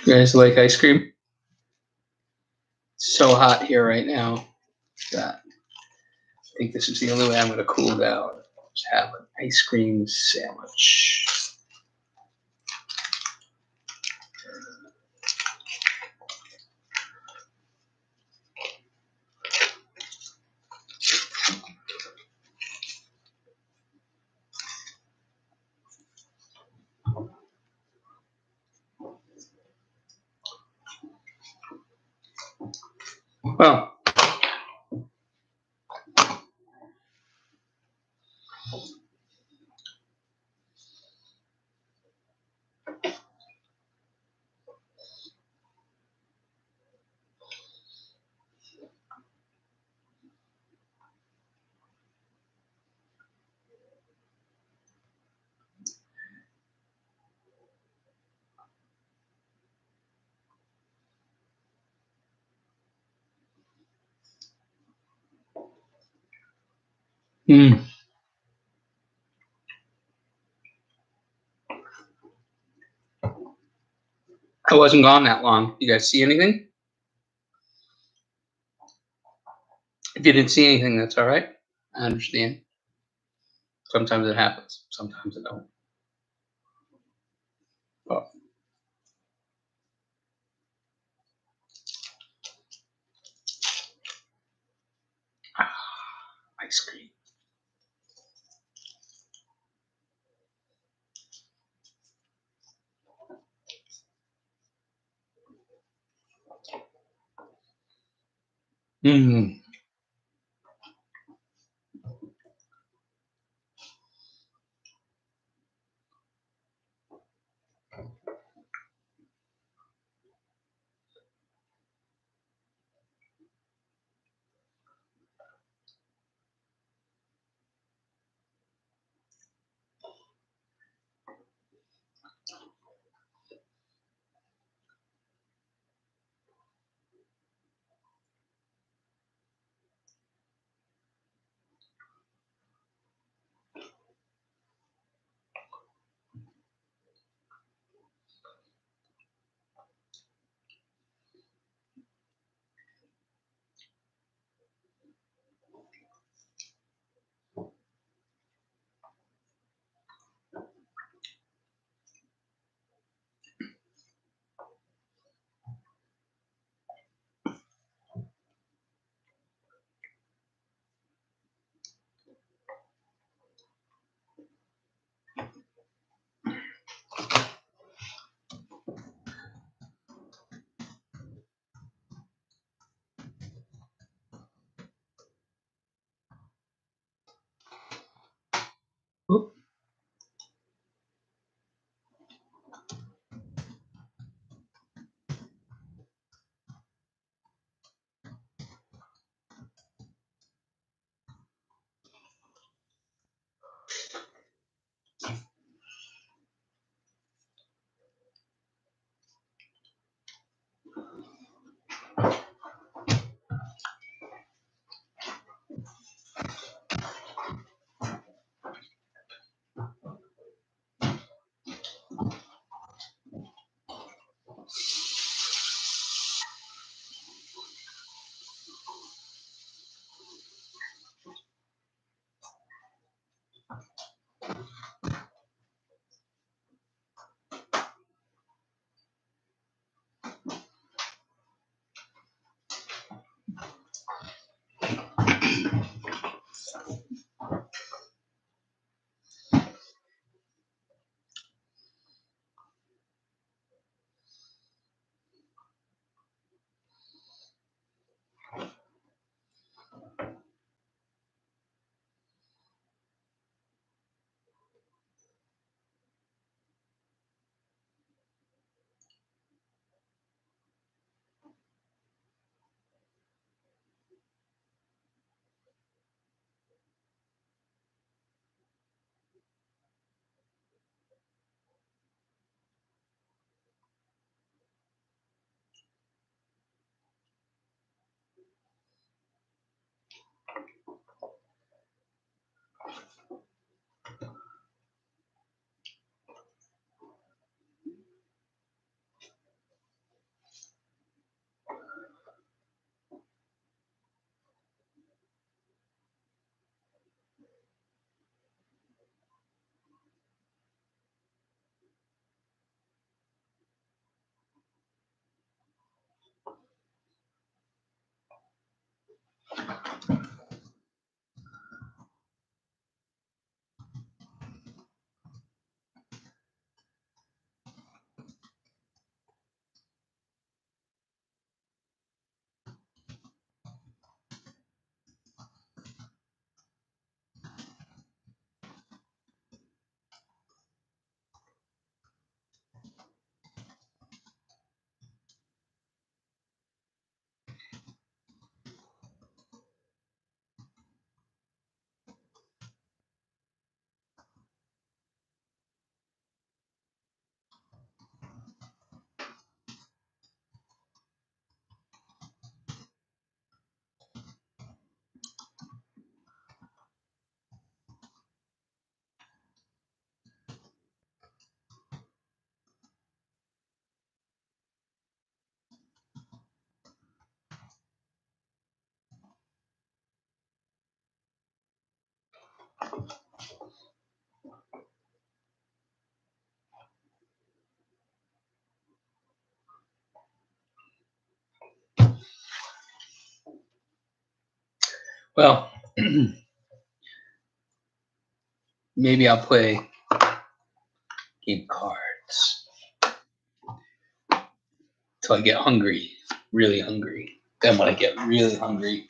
You guys like ice cream? It's so hot here right now that I think this is the only way I'm going to cool down. Just have an ice cream sandwich. Well, I wasn't gone that long. You guys see anything? If you didn't see anything, that's all right. I understand. Sometimes it happens. Sometimes it don't. But ice cream. Mm. Oop. Well, maybe I'll play game cards till I get hungry, really hungry. Then when I get really hungry,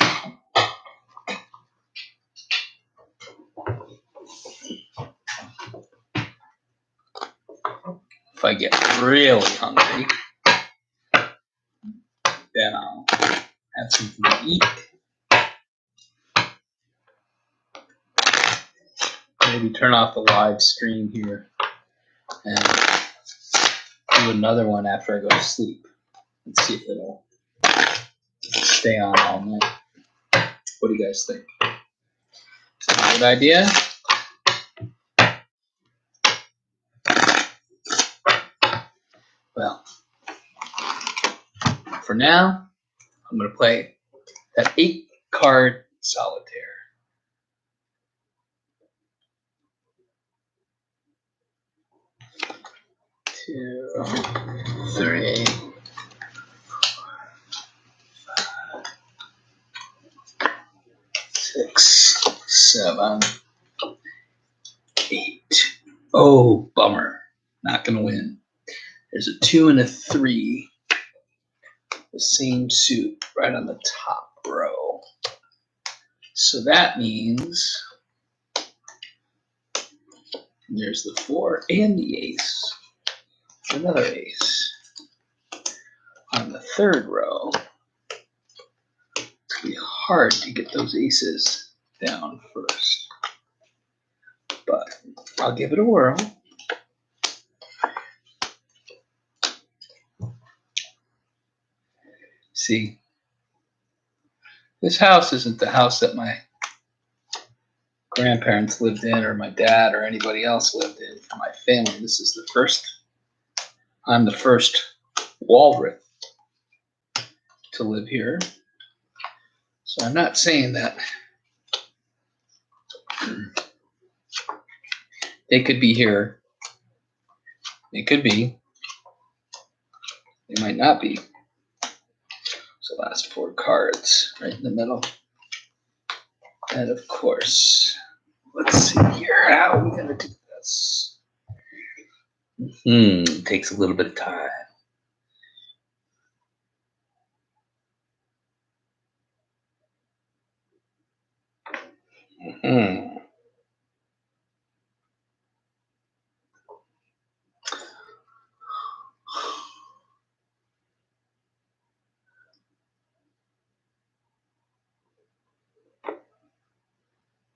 if I get really hungry, then I'll have something to eat. Maybe turn off the live stream here and do another one after I go to sleep. Let's see if it'll stay on all night. What do you guys think? Is that a good idea? Well, for now, I'm going to play that 8-card solitaire. 2, 3, 6, 7, 8. Oh, bummer. Not going to win. There's a 2 and a 3. The same suit right on the top row. So that means there's the 4 and the ace. Another ace. On the third row, it's going to be hard to get those aces down first. But I'll give it a whirl. See, this house isn't the house that my grandparents lived in or my dad or anybody else lived in for my family. This is the first, I'm the first Walrath to live here. So I'm not saying that they could be here. They could be. They might not be. So last 4 cards right in the middle. And of course, let's see here. How are we going to do this? Takes a little bit of time.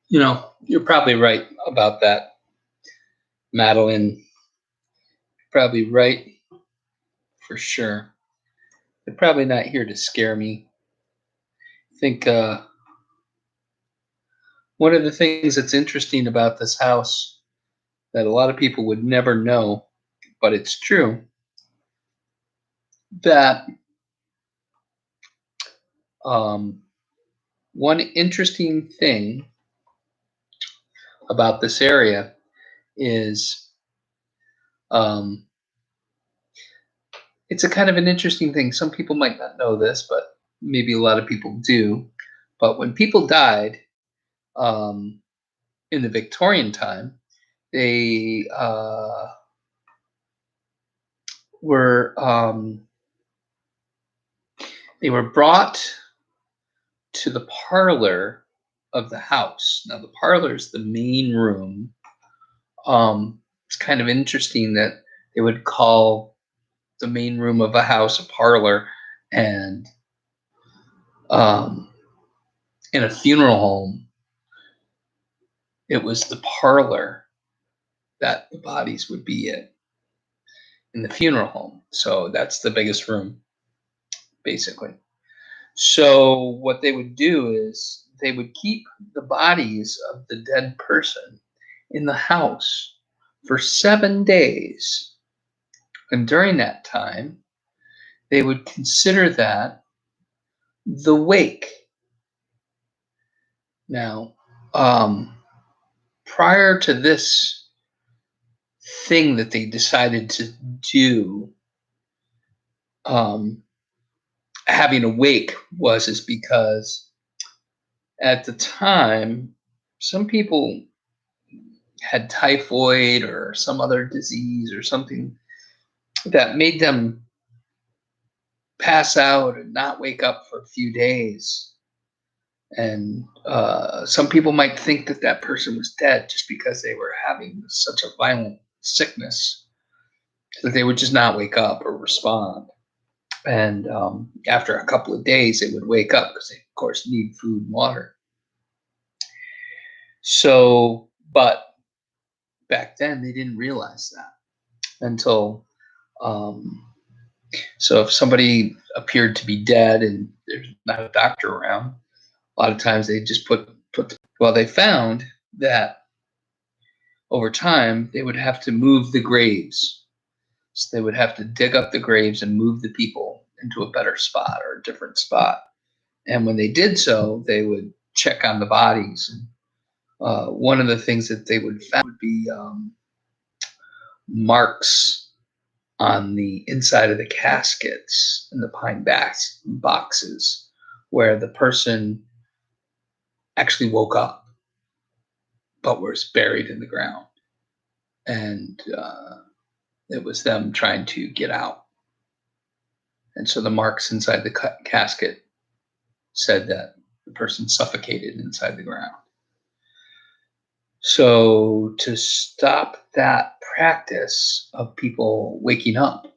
You know, you're probably right about that, Madeline. You're probably right for sure. They're probably not here to scare me. I think one of the things that's interesting about this house that a lot of people would never know, but it's true, that one interesting thing about this area is it's a kind of an interesting thing. Some people might not know this, but maybe a lot of people do. But when people died in the Victorian time, they were brought to the parlor of the house. Now the parlor is the main room. It's kind of interesting that they would call the main room of a house a parlor, and in a funeral home, it was the parlor that the bodies would be in the funeral home. So that's the biggest room, basically. So what they would do is they would keep the bodies of the dead person in the house for 7 days. And during that time, they would consider that the wake. Now, prior to this thing that they decided to do, having a wake is because at the time, some people had typhoid or some other disease or something that made them pass out and not wake up for a few days. And some people might think that that person was dead just because they were having such a violent sickness that they would just not wake up or respond. And after a couple of days, they would wake up because they, of course, need food and water. So, but back then, they didn't realize that until. So if somebody appeared to be dead and there's not a doctor around, a lot of times they just put. Well, they found that over time they would have to move the graves. So they would have to dig up the graves and move the people into a better spot or a different spot. And when they did so, they would check on the bodies. And one of the things that they would find would be marks on the inside of the caskets and the pine boxes where the person actually woke up but was buried in the ground. And it was them trying to get out. And so the marks inside the casket said that the person suffocated inside the ground. So to stop that practice of people waking up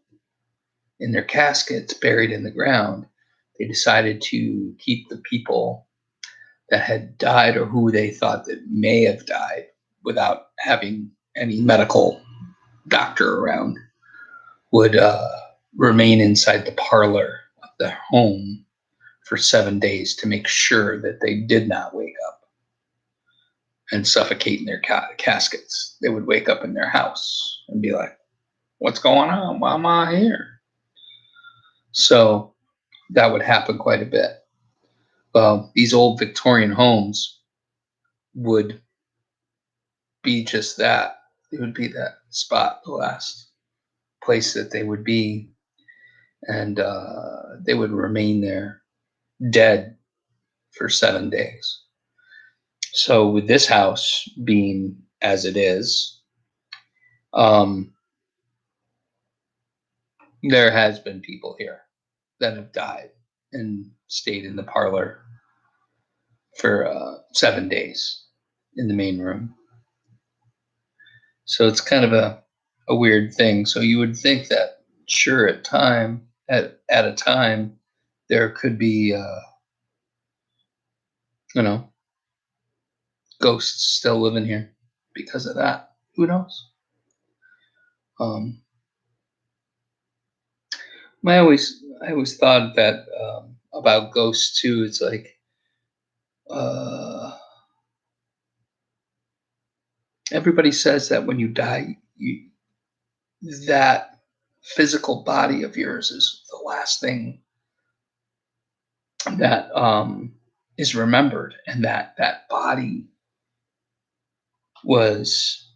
in their caskets buried in the ground, they decided to keep the people that had died or who they thought that may have died without having any medical doctor around would remain inside the parlor of their home for 7 days to make sure that they did not wake up and suffocate in their caskets. They would wake up in their house and be like, what's going on? Why am I here? So that would happen quite a bit. These old Victorian homes would be just that. It would be that spot, the last place that they would be. And they would remain there dead for 7 days. So with this house being as it is, there has been people here that have died and stayed in the parlor for 7 days in the main room. So it's kind of a weird thing. So you would think that, sure, at a time, there could be, ghosts still living here because of that. Who knows? I always thought that about ghosts too. It's like everybody says that when you die, that physical body of yours is the last thing that is remembered, and that body was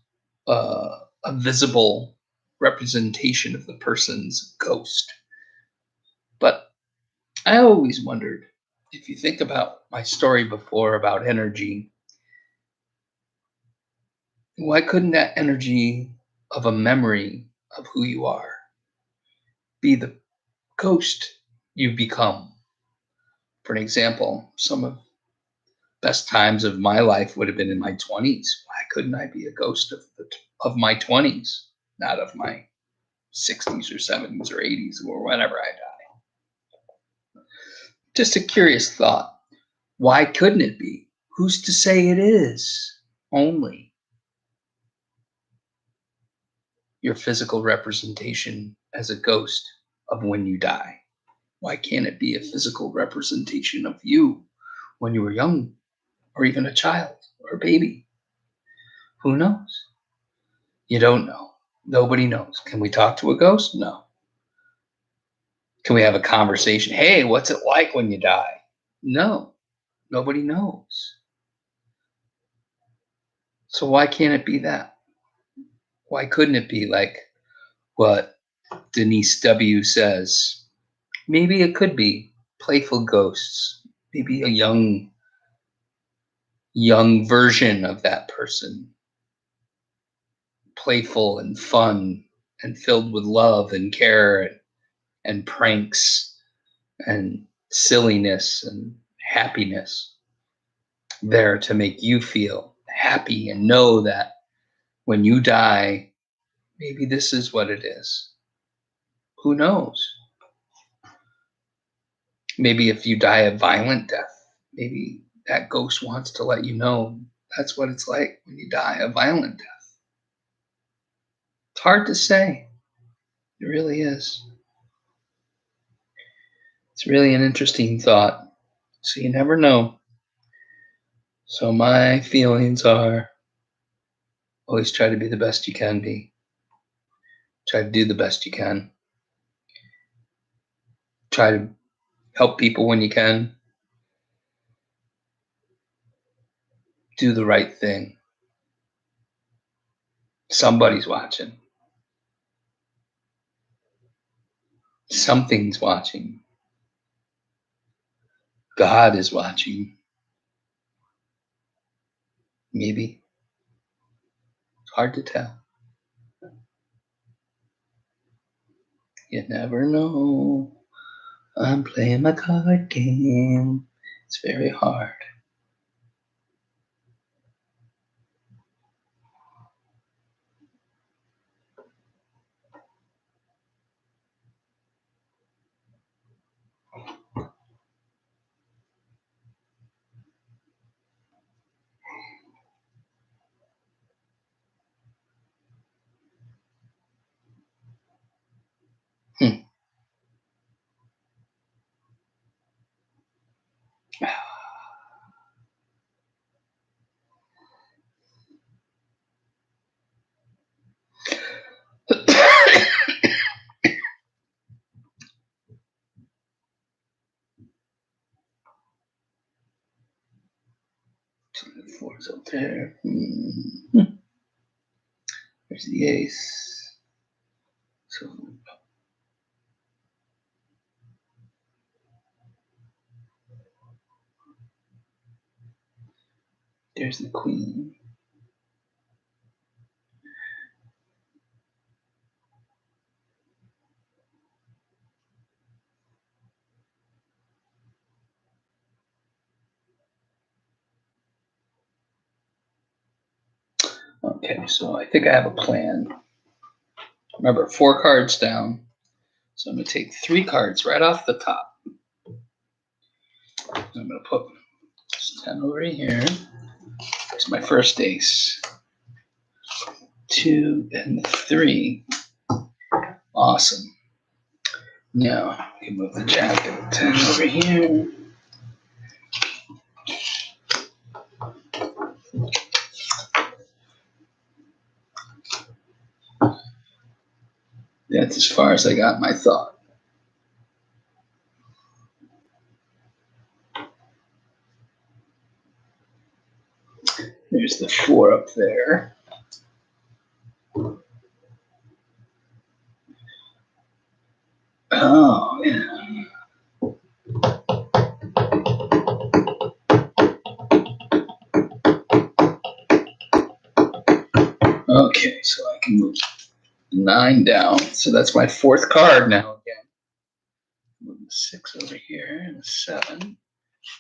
a visible representation of the person's ghost. But I always wondered, if you think about my story before about energy, why couldn't that energy of a memory of who you are be the ghost you become? For an example, some of the best times of my life would have been in my 20s. Why couldn't I be a ghost of my 20s, not of my 60s or 70s or 80s or whenever I die? Just a curious thought. Why couldn't it be? Who's to say it is only your physical representation as a ghost of when you die? Why can't it be a physical representation of you when you were young, or even a child or a baby? Who knows? You don't know. Nobody knows. Can we talk to a ghost? No. Can we have a conversation? Hey, what's it like when you die? No. Nobody knows. So why can't it be that? Why couldn't it be like what Denise W. says? Maybe it could be playful ghosts. Maybe a young version of that person playful and fun and filled with love and care and pranks and silliness and happiness there to make you feel happy and know that when you die, maybe this is what it is. Who knows? Maybe if you die a violent death, maybe that ghost wants to let you know that's what it's like when you die a violent death. It's hard to say. It really is. It's really an interesting thought. So you never know. So my feelings are always try to be the best you can be. Try to do the best you can. Try to help people when you can. Do the right thing. Somebody's watching. Something's watching. God is watching. Maybe. It's hard to tell. You never know. I'm playing my card game. It's very hard. Hmm. Four's up there. There's the ace. So there's the queen. Okay, so I think I have a plan. Remember, 4 cards down. So I'm going to take 3 cards right off the top. I'm going to put this 10 over here. It's my first ace. 2 and 3. Awesome. Now, we can move the jack and 10 over here. That's as far as I got my thought. There's the 4 up there. Oh, yeah. Okay, so I can move 9 down. So that's my 4th card now again. Move the 6 over here and a 7.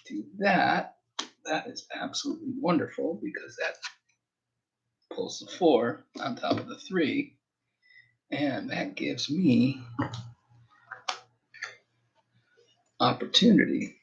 Do that. That is absolutely wonderful because that pulls the 4 on top of the 3. And that gives me opportunity.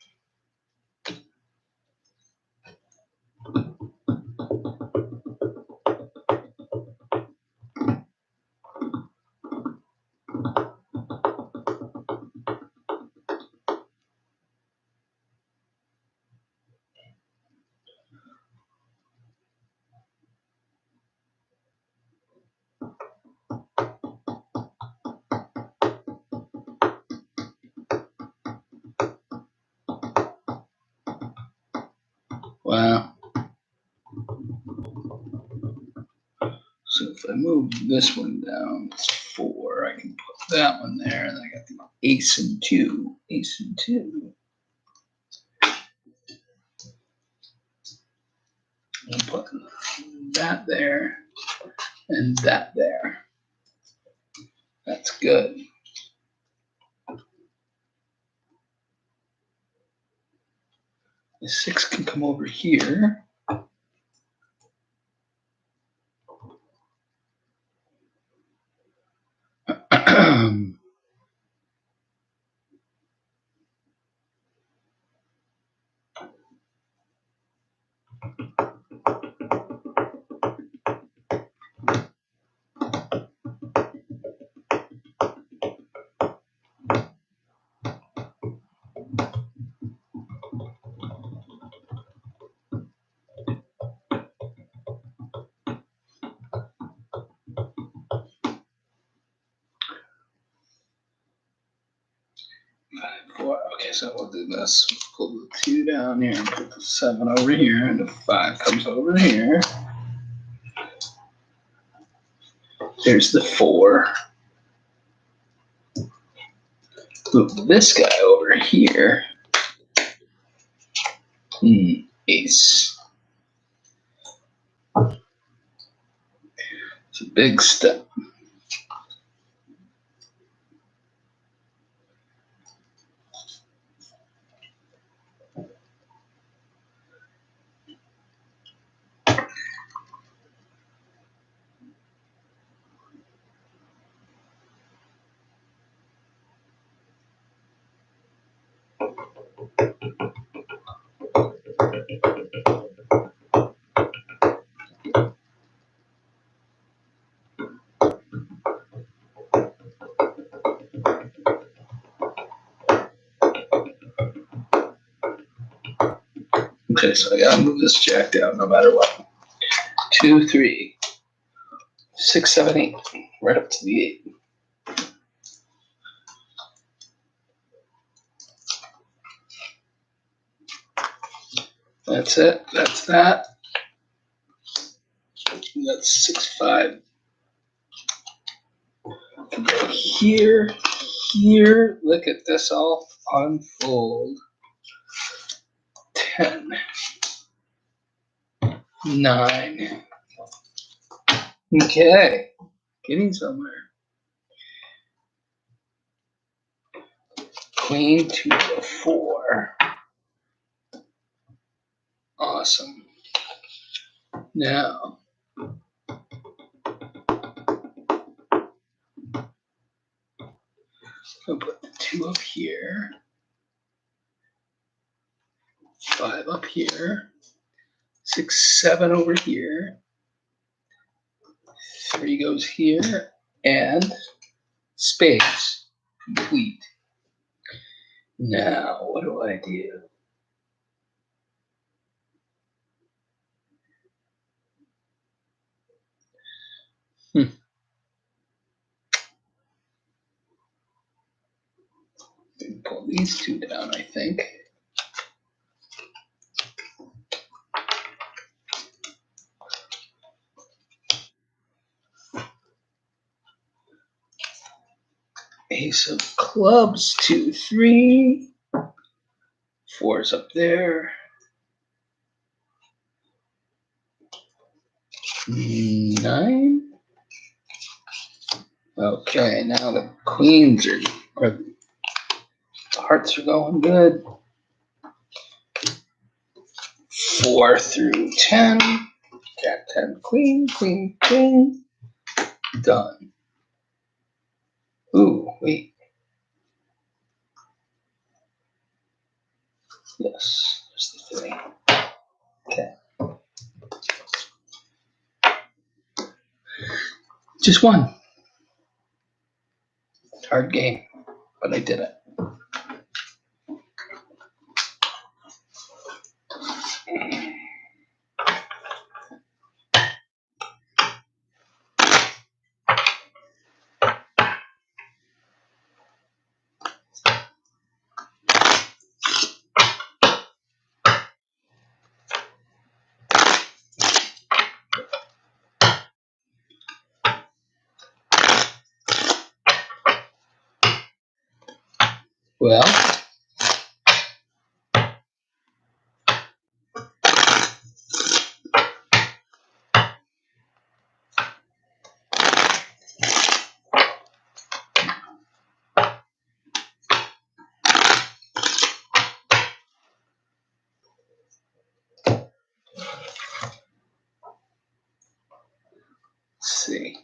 Wow. So if I move this one down, it's 4. I can put that one there, and I got the ace and 2. Ace and 2. I'll put that there. and that there. That's good. The 6 can come over here. Okay, so we'll do this. Pull the 2 down here and put the 7 over here, and the 5 comes over here. There's the 4. Move this guy over here. Ace. It's a big step. Okay, so I gotta move this jack down no matter what. 2, 3, 6, 7, 8. Right up to the 8. That's it. That's that. That's 6, 5. Go here, here. Look at this all unfold. 10, 9. Okay, getting somewhere. Queen to the 4. Awesome. Now, I'll put the 2 up here, 5 up here, 6, 7 over here, 3 goes here, and spades complete. Now, what do I do? Pull these 2 down, I think. Ace of clubs, 2, 3. 4's up there. 9. Okay, now the queens or the hearts are going good. 4 through 10. Jack 10, queen, queen, queen. Done. Ooh, wait. Yes, there's the 3. Okay. Just one. Hard game, but I did it. Well, see.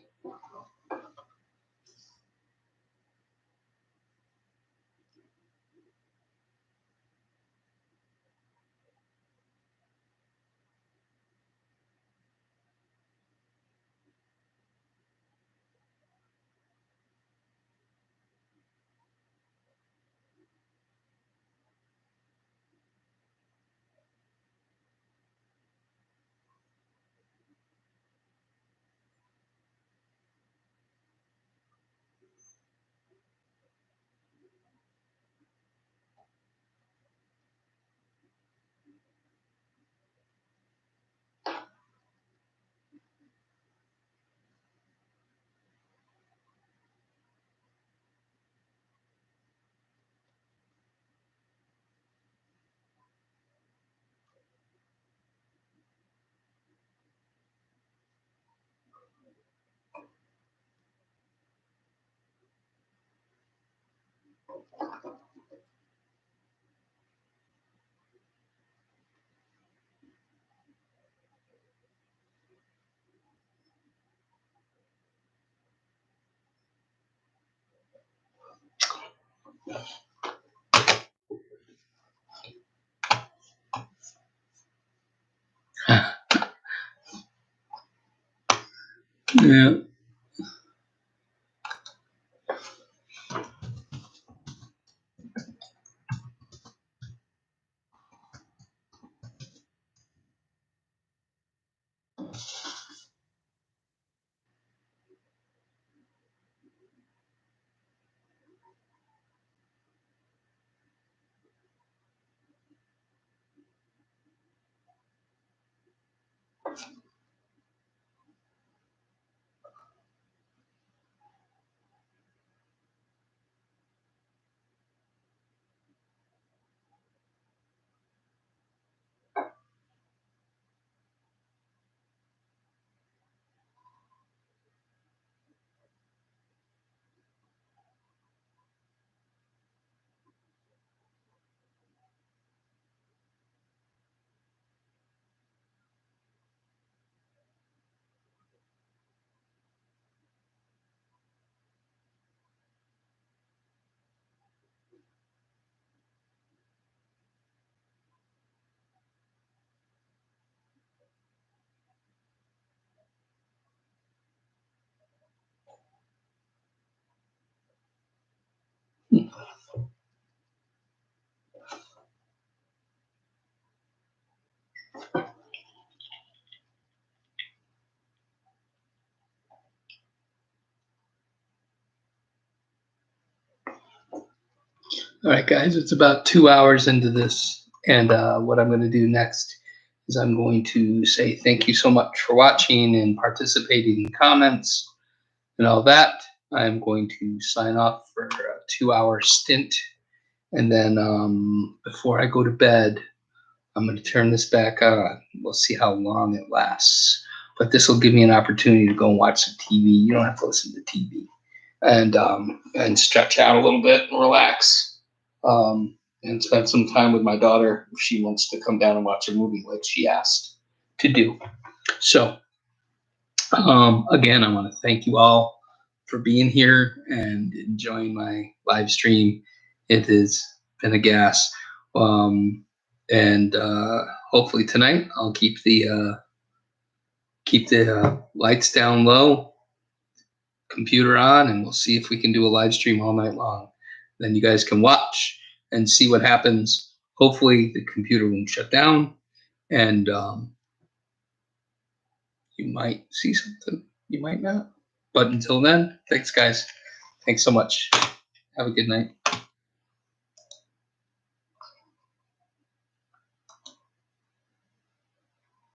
Yeah. All right, guys, it's about 2 hours into this. And what I'm going to do next is I'm going to say thank you so much for watching and participating in comments and all that. I'm going to sign off for a 2-hour stint. And then before I go to bed, I'm going to turn this back on. We'll see how long it lasts. But this will give me an opportunity to go and watch some TV. You don't have to listen to TV. And stretch out a little bit and relax. And spend some time with my daughter if she wants to come down and watch a movie like she asked to do. So, again, I want to thank you all for being here and enjoying my live stream. It has been a gas. And hopefully tonight I'll keep the lights down low, computer on, and we'll see if we can do a live stream all night long. Then you guys can watch and see what happens. Hopefully the computer won't shut down, and you might see something, you might not. But until then, thanks guys. Thanks so much. Have a good night.